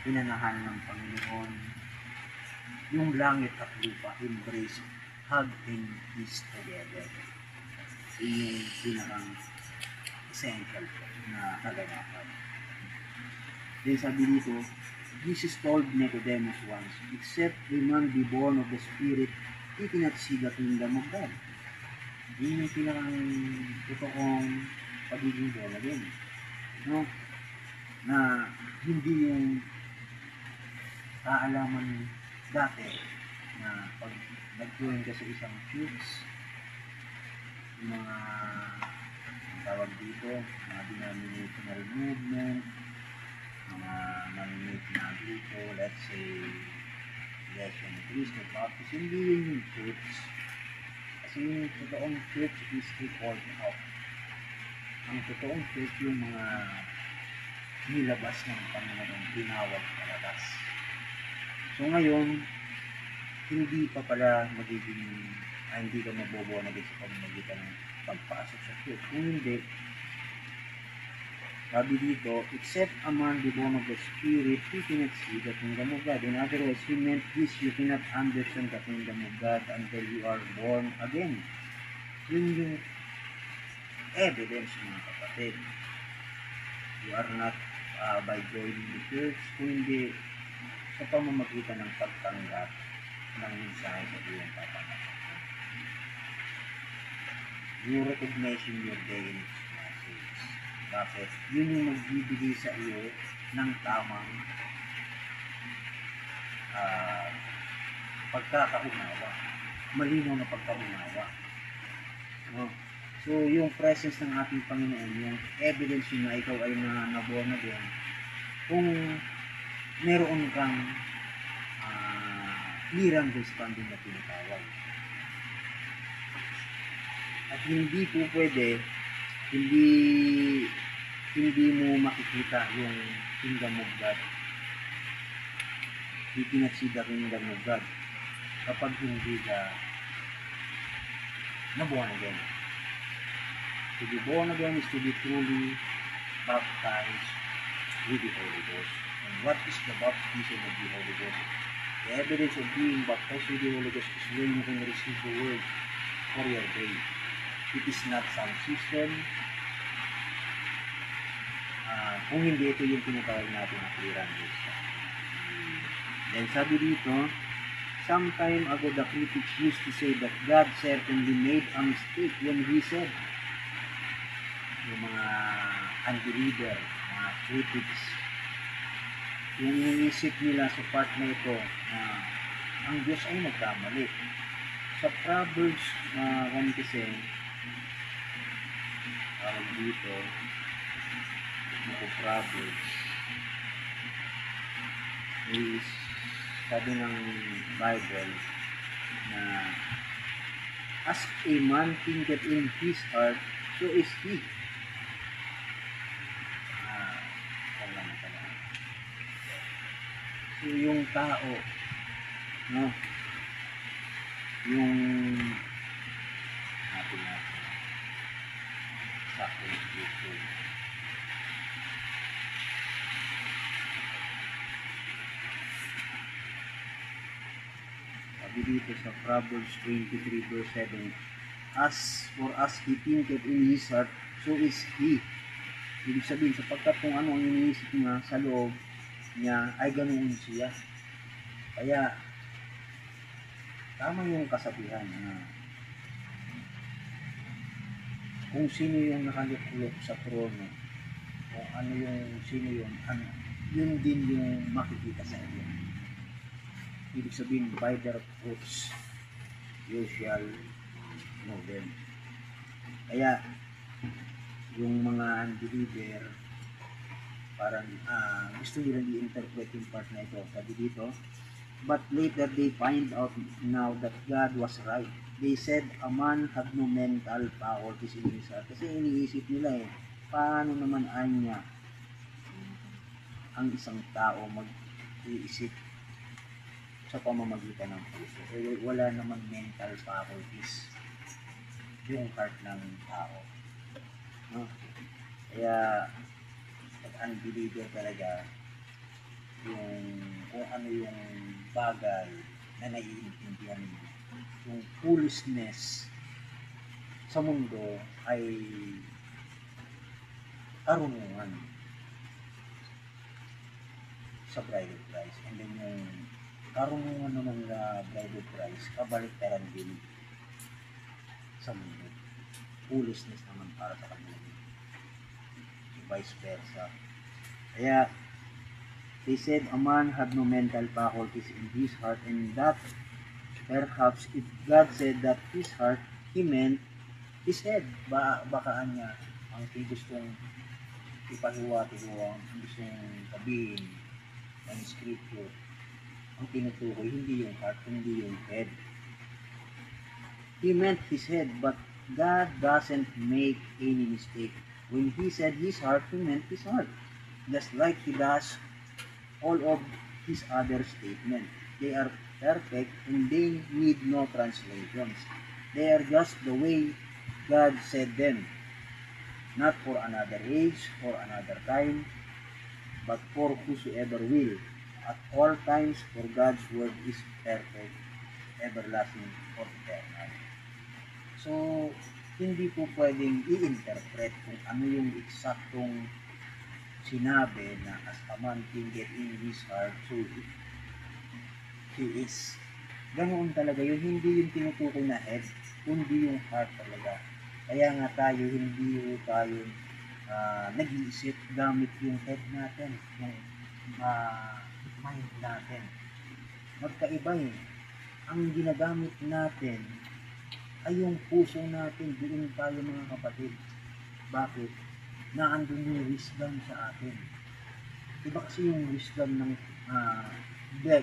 pinanahan ng Panginoon, yung langit at lupa, embrace, hug and kiss together. Yun yung pinakang essential na kaganapan. Then sabi dito, Jesus told Nicodemus once, except a man be born of the Spirit, he cannot see the kingdom of God. Yun yung pinakang totoong pagiging born again. No? Na hindi yung kaalaman dati na pag nag-join ka sa isang church, yung mga tawag dito, mga denominational movement, mga man-made na grupo, let's say, Lesson Cristo, Baptist, hindi yun yung church. Kasi yung totoong church is called out. Ang totoong church yung mga nilabas ng Panginoon, tinawag palabas. So ngayon, hindi pa pala magiging, hindi ka mabobo na sa pamamagitan ng pagpasok sa church. Kung hindi, sabi dito, except a man be born of the Spirit, he cannot see the kingdom of God. In other words, he meant this, you cannot understand the kingdom of God until you are born again. Yun yung evidence, mga kapatid. You are not by joining the church, kung hindi sa pamamagitan ng pagtanggap ng mensahe sa iyong papangalan. You recognize your daily message. Bakit? Yun yung magbibigay sa iyo ng tamang pagkakaunawa. Malinaw na pagkaunawa. No? So, yung presence ng ating Panginoon, yung evidence yun na ikaw ay naborn again, kung meron kang clear understanding na tinatawag. At hindi po pwede, hindi mo makikita yung kingdom of God. You cannot see the kingdom of God kapag hindi ka naborn again. To be born again is to be truly baptized with the Holy Ghost. And what is the baptism of the Holy Ghost? The evidence of being baptized with the Holy Ghost is when you can receive the word for your day. It is not some season. Kung hindi, ito yung tinatawag natin na clearance. Then sabi dito, sometime ago the critics used to say that God certainly made a mistake when He said, yung mga unbeliever, mga critics, yung iniisip nila sa part na ito, ang Diyos ay nagkamali. Sa Proverbs 1 kasi, tawag dito, ito Proverbs, is sabi ng Bible na as a man thinketh in his heart, so is he. So yung tao, no? Yung natin sa dito. Sabi dito sa Proverbs 23 verse 7, as he thinketh in his heart, so is he. Ibig sabihin, sapagkat kung ano ang iniisip niya sa loob niya, ay ganoon siya. Kaya, tama yung kasabihan na kung sino yung nakaluklok sa trono, kung ano yung sino yung yun din yung makikita sa iyo. Ibig sabihin, by their fruits you shall know them. Kaya yung mga unbeliever parang gusto nila i-interpret yung part na ito. Sabi dito, but later they find out now that God was right. They said a man had no mental faculties in his heart. Kasi iniisip nila paano naman anya ang isang tao mag-iisip sa pamamagitan ng puso. Wala naman mental faculties yung heart ng tao. No? Kaya unbeliever talaga yung kung ano yung bagay na naiintindihan mo. Yung foolishness sa mundo ay karunungan sa bride of Christ. And then yung karunungan naman na bride of Christ, kabaliktaran din sa mundo. Foolishness naman para sa kanila. Vice versa. Kaya, they said a man had no mental faculties in his heart, and that perhaps if God said that his heart, he meant his head. Baka niya ang gustong ipahiwa-hiwa, ang gustong sabihin ng scripture, ang tinutukoy, hindi yung heart, hindi yung head. He meant his head, but God doesn't make any mistake. When he said his heart, he meant his heart. Just like he does all of his other statements. They are perfect and they need no translations. They are just the way God said them. Not for another age, for another time, but for whosoever will. At all times, for God's word is perfect, everlasting, or eternal. So, hindi po pwedeng i-interpret kung ano yung eksaktong sinabi na as a man thinketh in his heart, so he is. Ganoon talaga yun, hindi yung tinutukoy na head, kundi yung heart talaga. Kaya nga tayo, hindi tayo nag-iisip gamit yung head natin, yung mind natin. Magkaiba ang ginagamit natin ay yung puso natin, doon tayo mga kapatid. Bakit? Naandun yung wisdom sa atin. Diba kasi yung wisdom ng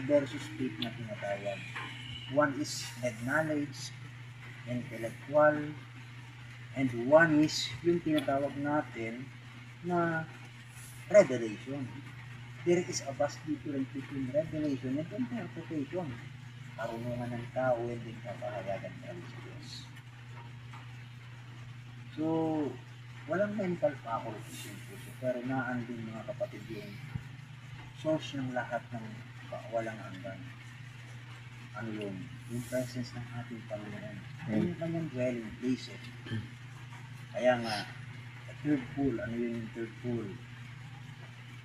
versus faith na tinatawag. One is head knowledge, intellectual, and one is yung tinatawag natin na revelation. There is a vast difference between revelation and interpretation. Karunungan ng tao hindi kapahayagan ng Diyos. So, walang mental faculties yung puso, pero naandun mga kapatid yung source ng lahat ng walang hanggan. Ano yun? Yung presence ng ating Panginoon. Yung kanyang dwelling place. Kaya nga, the third pool, ano yun yung third pool?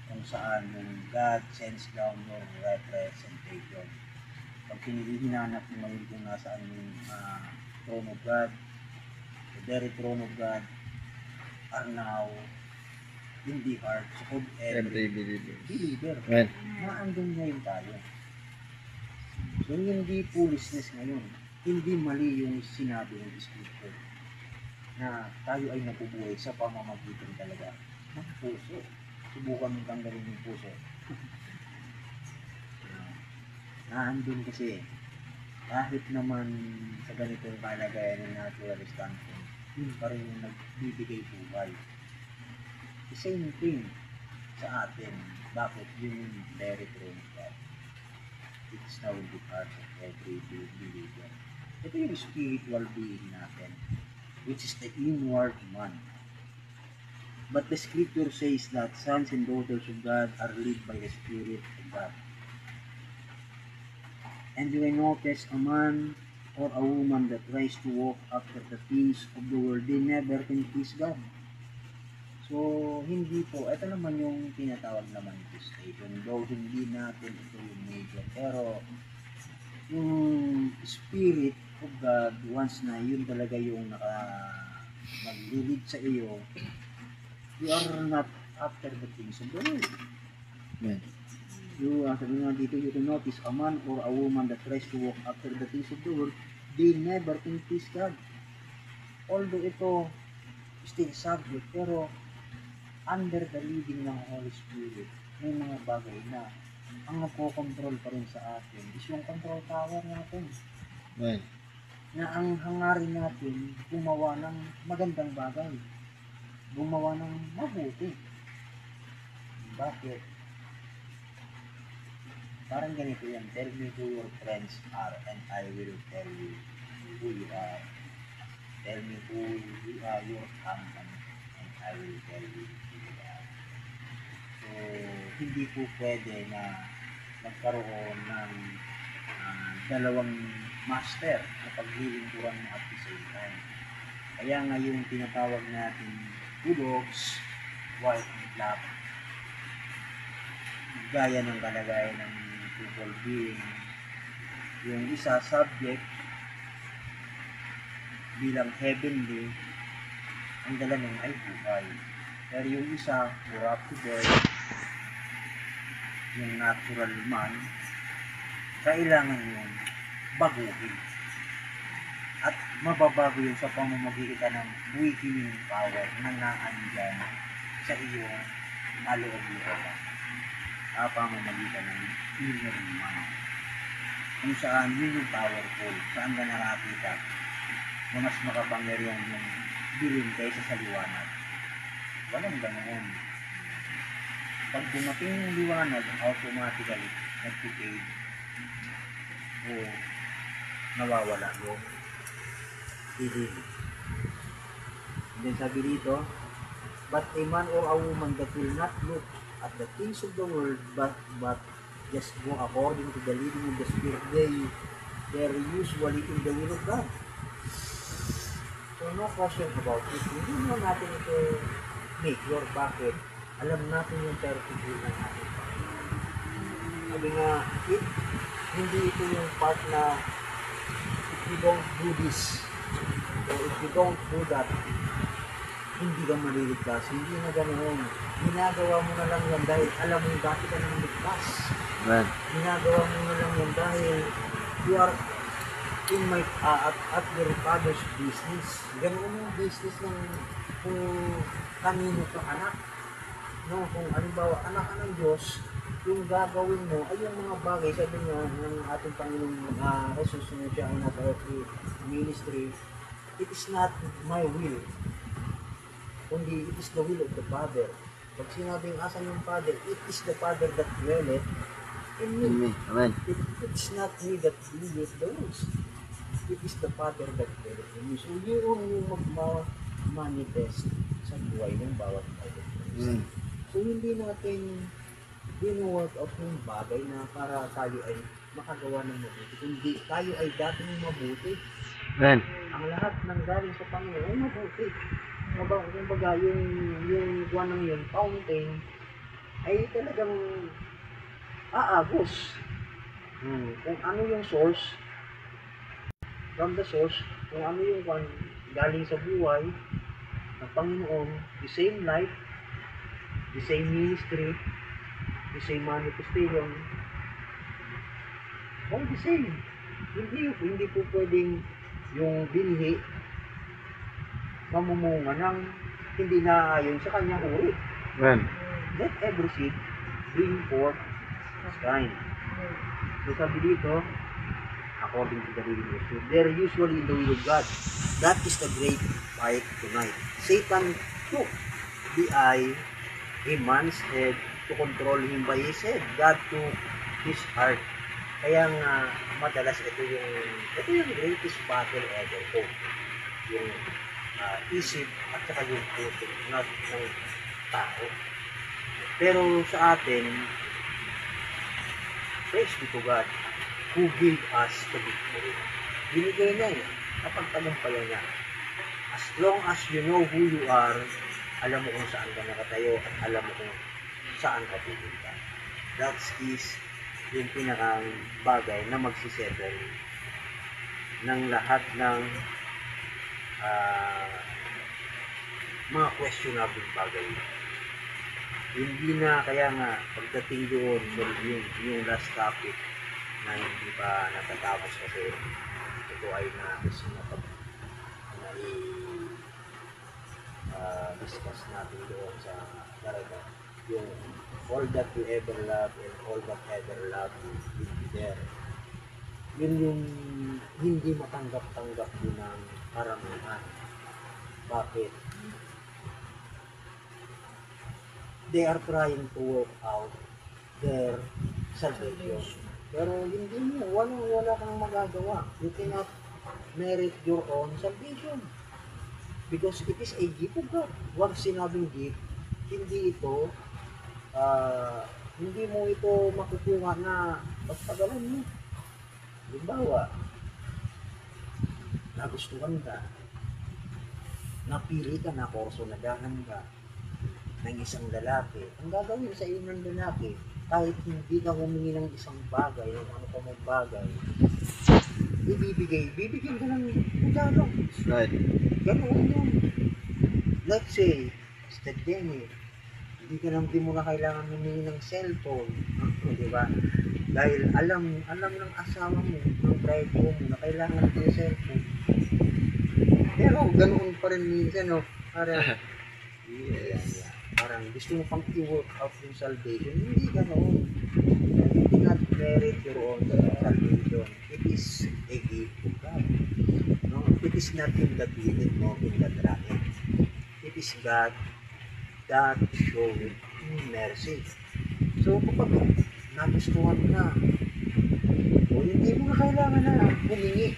Kung saan yung God sends down your representation. Pag hinanap mo ngayon kung nasaan yung throne of God, the very throne of God are now in the hearts of every believer. Amen. Naandun ngayon tayo. So hindi foolishness ngayon. Hindi mali yung sinabi ng Scripture na tayo ay nabubuhay sa pamamagitan talaga ng puso. Subukan mong tanggalin yung puso. Naandun kasi kahit naman sa ganitong kalagayan ng natural standpoint, yun pa rin yung nagbibigay buhay. The same thing sa atin. Bakit yun yung very throne of God? It is now in the heart of every believer. Ito yung spiritual being natin, which is the inward man. But the scripture says that sons and daughters of God are led by the Spirit of God. And you will notice a man or a woman that tries to walk after the things of the world, they never can please God. So, hindi po, ito naman yung tinatawag na manifestation. Though hindi natin ito yung major. Pero, yung Spirit of God, once na yun talaga yung nag-lead sa iyo, you are not after the things of the world. Amen. Sabi nga dito, you can notice, a man or a woman that tries to walk after the things of the world, they never can please God. Although ito, still subject, pero under the leading ng Holy Spirit, may mga bagay na ang nagko-control pa rin sa atin is yung control tower natin. Amen. Na ang hangarin natin gumawa ng magandang bagay. Gumawa ng mabuti. Bakit? Parang ganito yan. Tell me who your friends are and I will tell you who you are. Tell me who you are, your company, and I will tell you who you are. So, hindi po pwede na magkaroon ng dalawang master na paglilingkuran mo at the same time. Kaya nga yung tinatawag natin bulldogs, white and black, gaya ng kalagayan ng people being, yung isa subject bilang heavenly, ang dala nun ay buhay. Pero yung isa, corruptible, yung natural man, kailangan yun baguhin. At mababago yun sa pamamagitan ng quickening power na naandyan sa iyong maloob-loob. Sa pamamagitan ng inner man. Kung saan yun yung powerful, saan ka nakakita na mas makapangyarihan yung dilim kaysa sa liwanag. Walang ganoon. Pag dumating yung liwanag, automatically nag-fade o nawawala yung dilim. And then sabi dito, but a man or a woman that will not look at the things of the world but just go according to the leading of the Spirit, they're usually in the will of God. So no question about it. Hindi mo natin ito major. Bakit? Alam natin yung perfect will ng ating Panginoon. Sabi nga, hindi ito yung part na if you don't do this or if you don't do that, hindi ka maliligtas. Hindi na ganoon. Ginagawa mo na lang yan dahil alam mo bakit ka nang ligtas. Amen. Ginagawa mo na lang yan dahil you are in my at your father's business. Ganoon yung business ng kung kanino ka anak. No, kung halimbawa anak ka ng Diyos, yung gagawin mo ay yung mga bagay, sabi nga ng ating Panginoong Jesus na siya ay nasa earthly ministry, it is not my will, kundi it is the will of the Father. Pag sinabing asan yung Father, it is the Father that dwelleth in me. Amen. It is not me that doeth the works. It is the Father that dwelleth in me. So yun yung mag-manifest sa sa buhay ng bawat tao. Mm. So hindi natin work out yung bagay na para tayo ay makagawa ng mabuti. Kundi tayo ay dating mabuti. Amen. Ang lahat ng galing sa Panginoon ay mabuti. Kumbaga, yung buwan ng yun, fountain, ay talagang aagos. Kung ano yung source, from the source, kung ano yung galing sa buhay ng Panginoon, the same life, the same ministry, the same manifestation, all the same. Hindi po pwedeng yung binhi mamumunga ng hindi naayon sa kanyang uri. Amen. Let every seed bring forth its kind. So sabi dito, according to the reading of Scripture, they're usually in the will of God. That is the great fight tonight. Satan took the eye, a man's head, to control him by his head. God took his heart. Kaya nga, madalas ito yung greatest battle ever po. Yung isip at saka yung puso ng tao. Pero sa atin, praise be to God who gave us the victory. Binigay niya eh, kapag tagumpayan niya. As long as you know who you are, alam mo kung saan ka nakatayo at alam mo kung saan ka pupunta. That is yung pinakang bagay na magsisettle ng lahat ng mga questionable bagay. Hindi na, kaya nga pagdating doon, so yung last topic na hindi pa natatapos kasi ito ay discuss natin doon sa daraga, yung all that you ever love and all that ever love will be there. Yun yung hindi matanggap-tanggap din ng karamihan. Bakit? They are trying to work out their salvation. Pero hindi mo, wala kang magagawa. You cannot merit your own salvation. Because it is a gift of God. Huwag sinabing gift, hindi ito, hindi mo ito makukuha na pagpagalan mo. Halimbawa, nagustuhan ka, napili ka na kursunadahan ka ng isang lalaki. Ang gagawin sa iyo ng lalaki, kahit hindi ka humingi ng isang bagay, ng ano pa mong bagay, bibigyan ka ng regalo. Right. Ganoon yun. Let's say, Mr. Denny, hindi mo na kailangan humingi ng cellphone. Di ba? Dahil alam ng asawa mo, ng bride mo na kailangan ng cellphone. Pero ganoon pa rin minsan, no? Parang gusto mo pang i-work out yung salvation. Hindi ganoon. You cannot merit your own salvation. It is a gift of God. No? It is not him that will it, nor him that runneth. It is God that showeth mercy. So kapag nagustuhan ka, o hindi mo na kailangan na humingi.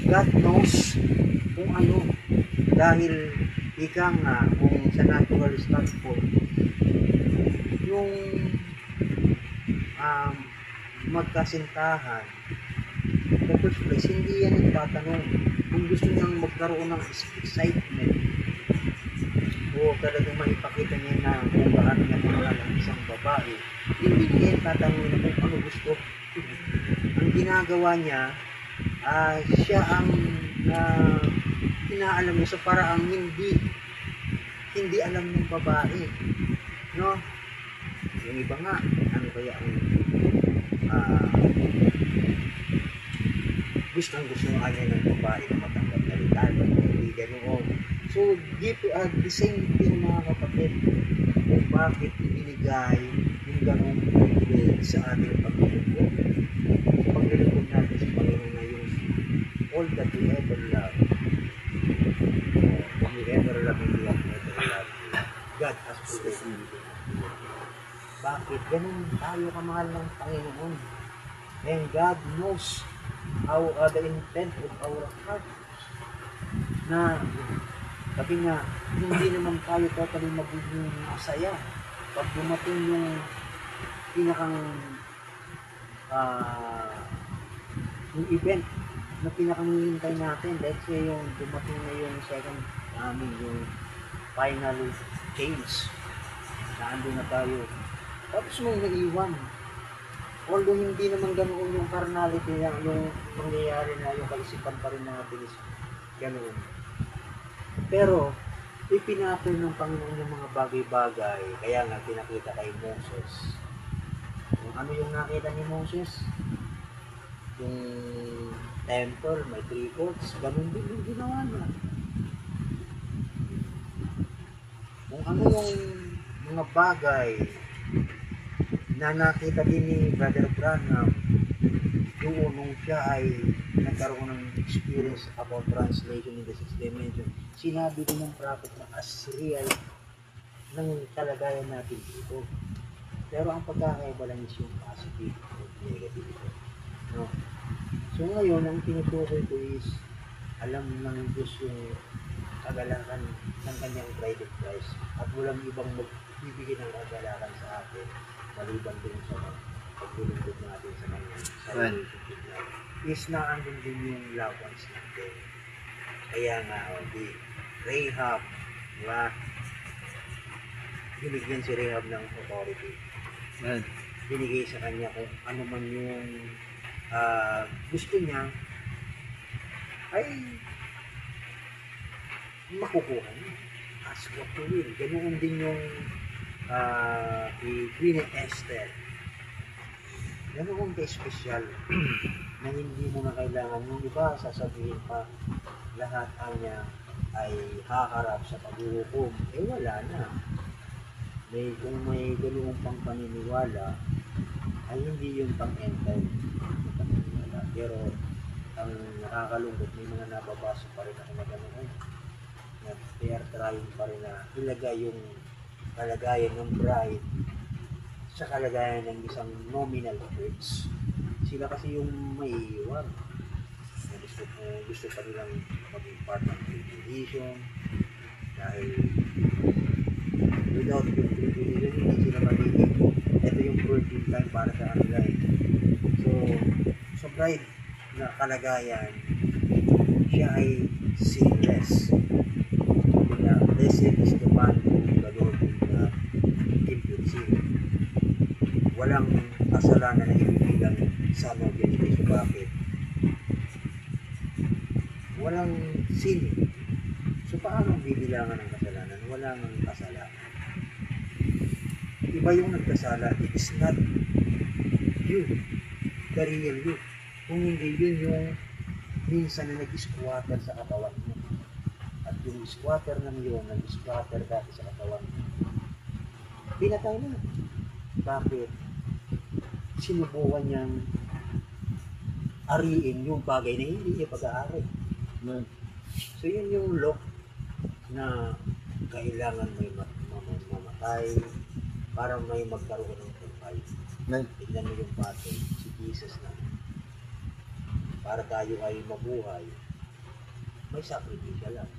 God knows kung ano. Dahil ika nga, kung sa natural standpoint, yung magkasintahan, in the first place, hindi yan nagtatanong kung gusto niyang magkaroon ng excitement o talagang maipakita niya na kung gaano niya mahal ang isang babae. Hindi niya tatanungin na kung ano gusto. Ang ginagawa niya, siya ang inaalam niya sa paraang hindi alam ng babae. No? Yung iba nga, ano kaya ang gusto nga niya ng babae na matanggap na regalo. Hindi ganoon. So, the same thing mga kapatid, kung bakit ibinigay yung ganong privilege sa ating paglilingkod. Sa paglilingkod natin sa Panginoon na yung all that you ever love, you ever love and you have never loved, God has provided you. Bakit? Ganun tayo kamahal ng Panginoon. And God knows how the intent of our heart na Kasi nga, hindi naman tayo totally magiging masaya pag dumating yung pinakang yung event na pinakamihintay natin. Let's say yung dumating na yung second yung final change na andun na tayo. Tapos may naiwan. Although hindi naman ganoon yung carnality na yung mangyayari na yung kaisipan pa rin natin is ganoon. Pero, ipinatol ng Panginoon yung mga bagay-bagay. Kaya nga, pinakita kay Moses. Yung ano yung nakita ni Moses? Yung temple, may 3 courts. Ganun din yung ginawa niya. Kung ano yung mga bagay na nakita din ni Brother Branham doon nung siya ay nagkaroon ng experience about translation in the 6th dimension, sinabi din ng prophet na as real ng kalagayan natin dito. Pero ang pagkakaiba lang is yung positive o negative ito. No? So ngayon, ang tinutukoy ko is alam ng Diyos yung kagalakan ng kanyang bride of Christ at walang ibang magbibigay ng kagalakan sa atin maliban din sa paglulungkot natin sa kanyang relationship na is naandun din yung loved ones natin. Kaya nga, di Rahab, diba? Binigyan si Rahab ng authority. Binigay sa kanya kung ano man yung gusto niya ay makukuha niya. Ask what you will. Ganoon din yung Queen Esther. Ganoon ka-espesyal na hindi mo na kailangan yung iba sasabihin pa lahat niya ay haharap sa paghuhukom. Wala na. Kung may ganoong pang paniniwala ay hindi yung pang-end time na paniniwala. Pero ang nakakalungkot, may mga nababasa pa rin ako na ganoon na they are trying pa rin na ilagay yung kalagayan ng bride sa kalagayan ng isang nominal church. Sila kasi yung may iwan na gusto pa nilang maging part ng tribulation dahil without yung tribulation hindi sila magiging. Ito yung virgin time para sa kanila. So sa bride na kalagayan, siya ay sinless. Blessed is the man whom the Lord will impute sin. Walang kasalanan na ibibilang sa mga ganito. Bakit? Walang sin. So paano bibilangan ng kasalanan? Walang kasalanan. Iba yung nagkasala. It is not you. The real you. Kung hindi yun yung minsan na nag-squatter sa katawan mo. At yung squatter ng yun, nag-squatter dati sa katawan mo. Pinatay na. Bakit? Sinubukan niyang ariin yung bagay na hindi niya pag-aari. So yun yung law na kailangan may mamatay para may magkaroon ng buhay. Tignan mo yung battle, si Jesus na para tayo ay mabuhay, may sakripisya lang.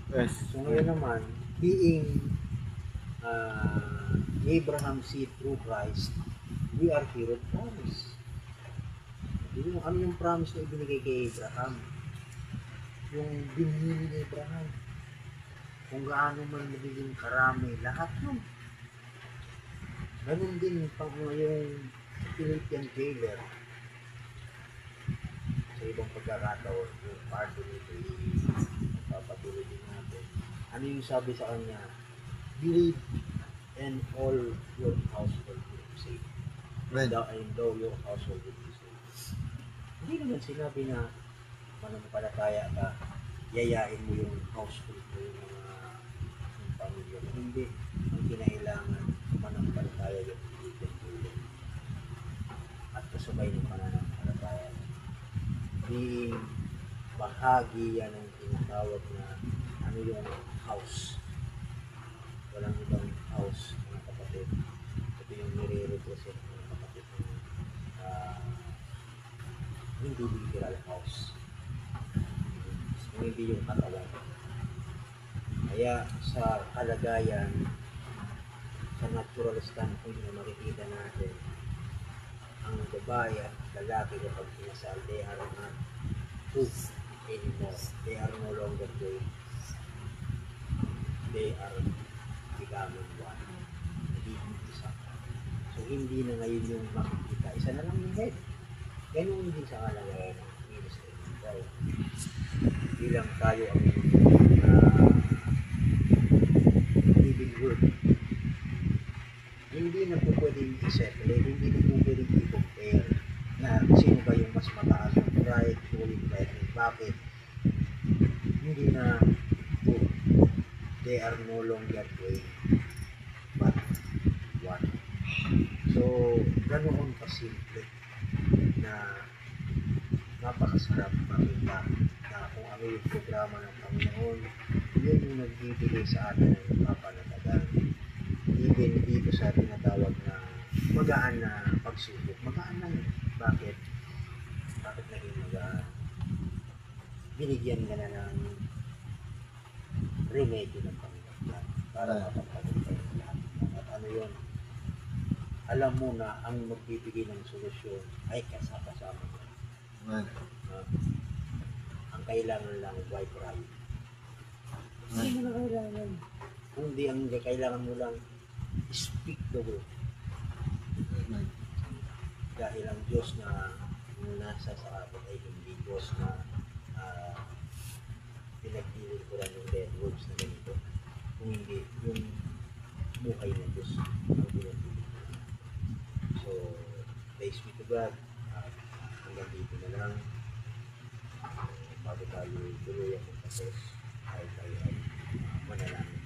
Yes. So ngayon naman, being Abraham's seed through Christ, we are here of promise. Ano yung promise na ibinigay kay Abraham? Yung binili ni Abraham. Kung gaano man magiging karami, lahat yun. Ganun din pag yung Philippian jailer, sa ibang pagkakataon, yung part nito, ipapatuloy din natin. Ano yung sabi sa kanya? Believe and all your household will be saved. And though your household will be saved. Hindi naman sinabi na manampalataya ka, yayain mo yung household mo, yung pamilya mo. Hindi. Ang kinailangan, manampalataya yung Philippian at kasabay ng pananampalataya. Being bahagi yan ang tinatawag na ano yung house. Walang ibang house, mga kapatid. Ito yung nire-represent ng kapatid ng hindi literal house. Hindi yung katawan. Kaya sa kalagayan, sa natural standpoint na makikita natin, ang babae at lalaki kapag kinasal, they are not two anymore. They are no longer twins. They are becoming one. Nagiging isa. So hindi na ngayon yung makikita. Isa na lang yung head. Ganun din sa kalagayan ng ministry ng Christ. Bilang tayo ang living word. Hindi na po pwedeng i-separate, hindi na po pwedeng i-compare na sino ba yung mas mataas ng pride, tuwing pride. Bakit? Hindi na po. They are no longer twin, but one. So, ganoon kasimple na napakasarap makita na kung ano yung programa ng Panginoon, yun yung nagbibigay sa atin ng papanatagan. Even dito sa tinatawag na magaan na pagsubok. Magaan na yun. Bakit? Bakit naging magaan? Binigyan ka na ng remedyo ng Panginoon para mapagtagumpay ng lahat. At ano yun? Alam mo na ang magbibigay ng solusyon ay kasama mo. Amen. Ang kailangan lang white ride. Hindi mo na kailangan. Kundi ang kailangan mo lang speak the word. Amen. Dahil ang Diyos na nasa sa atin ay hindi Diyos na pinagpili ko lang yung dead words na ganito. Kung hindi, yung buhay ng Diyos ang pinagpili. So, praise be to God. Hanggang dito na lang. Bago tayo tuloy ang magpapos, ay tayo ay manalangin.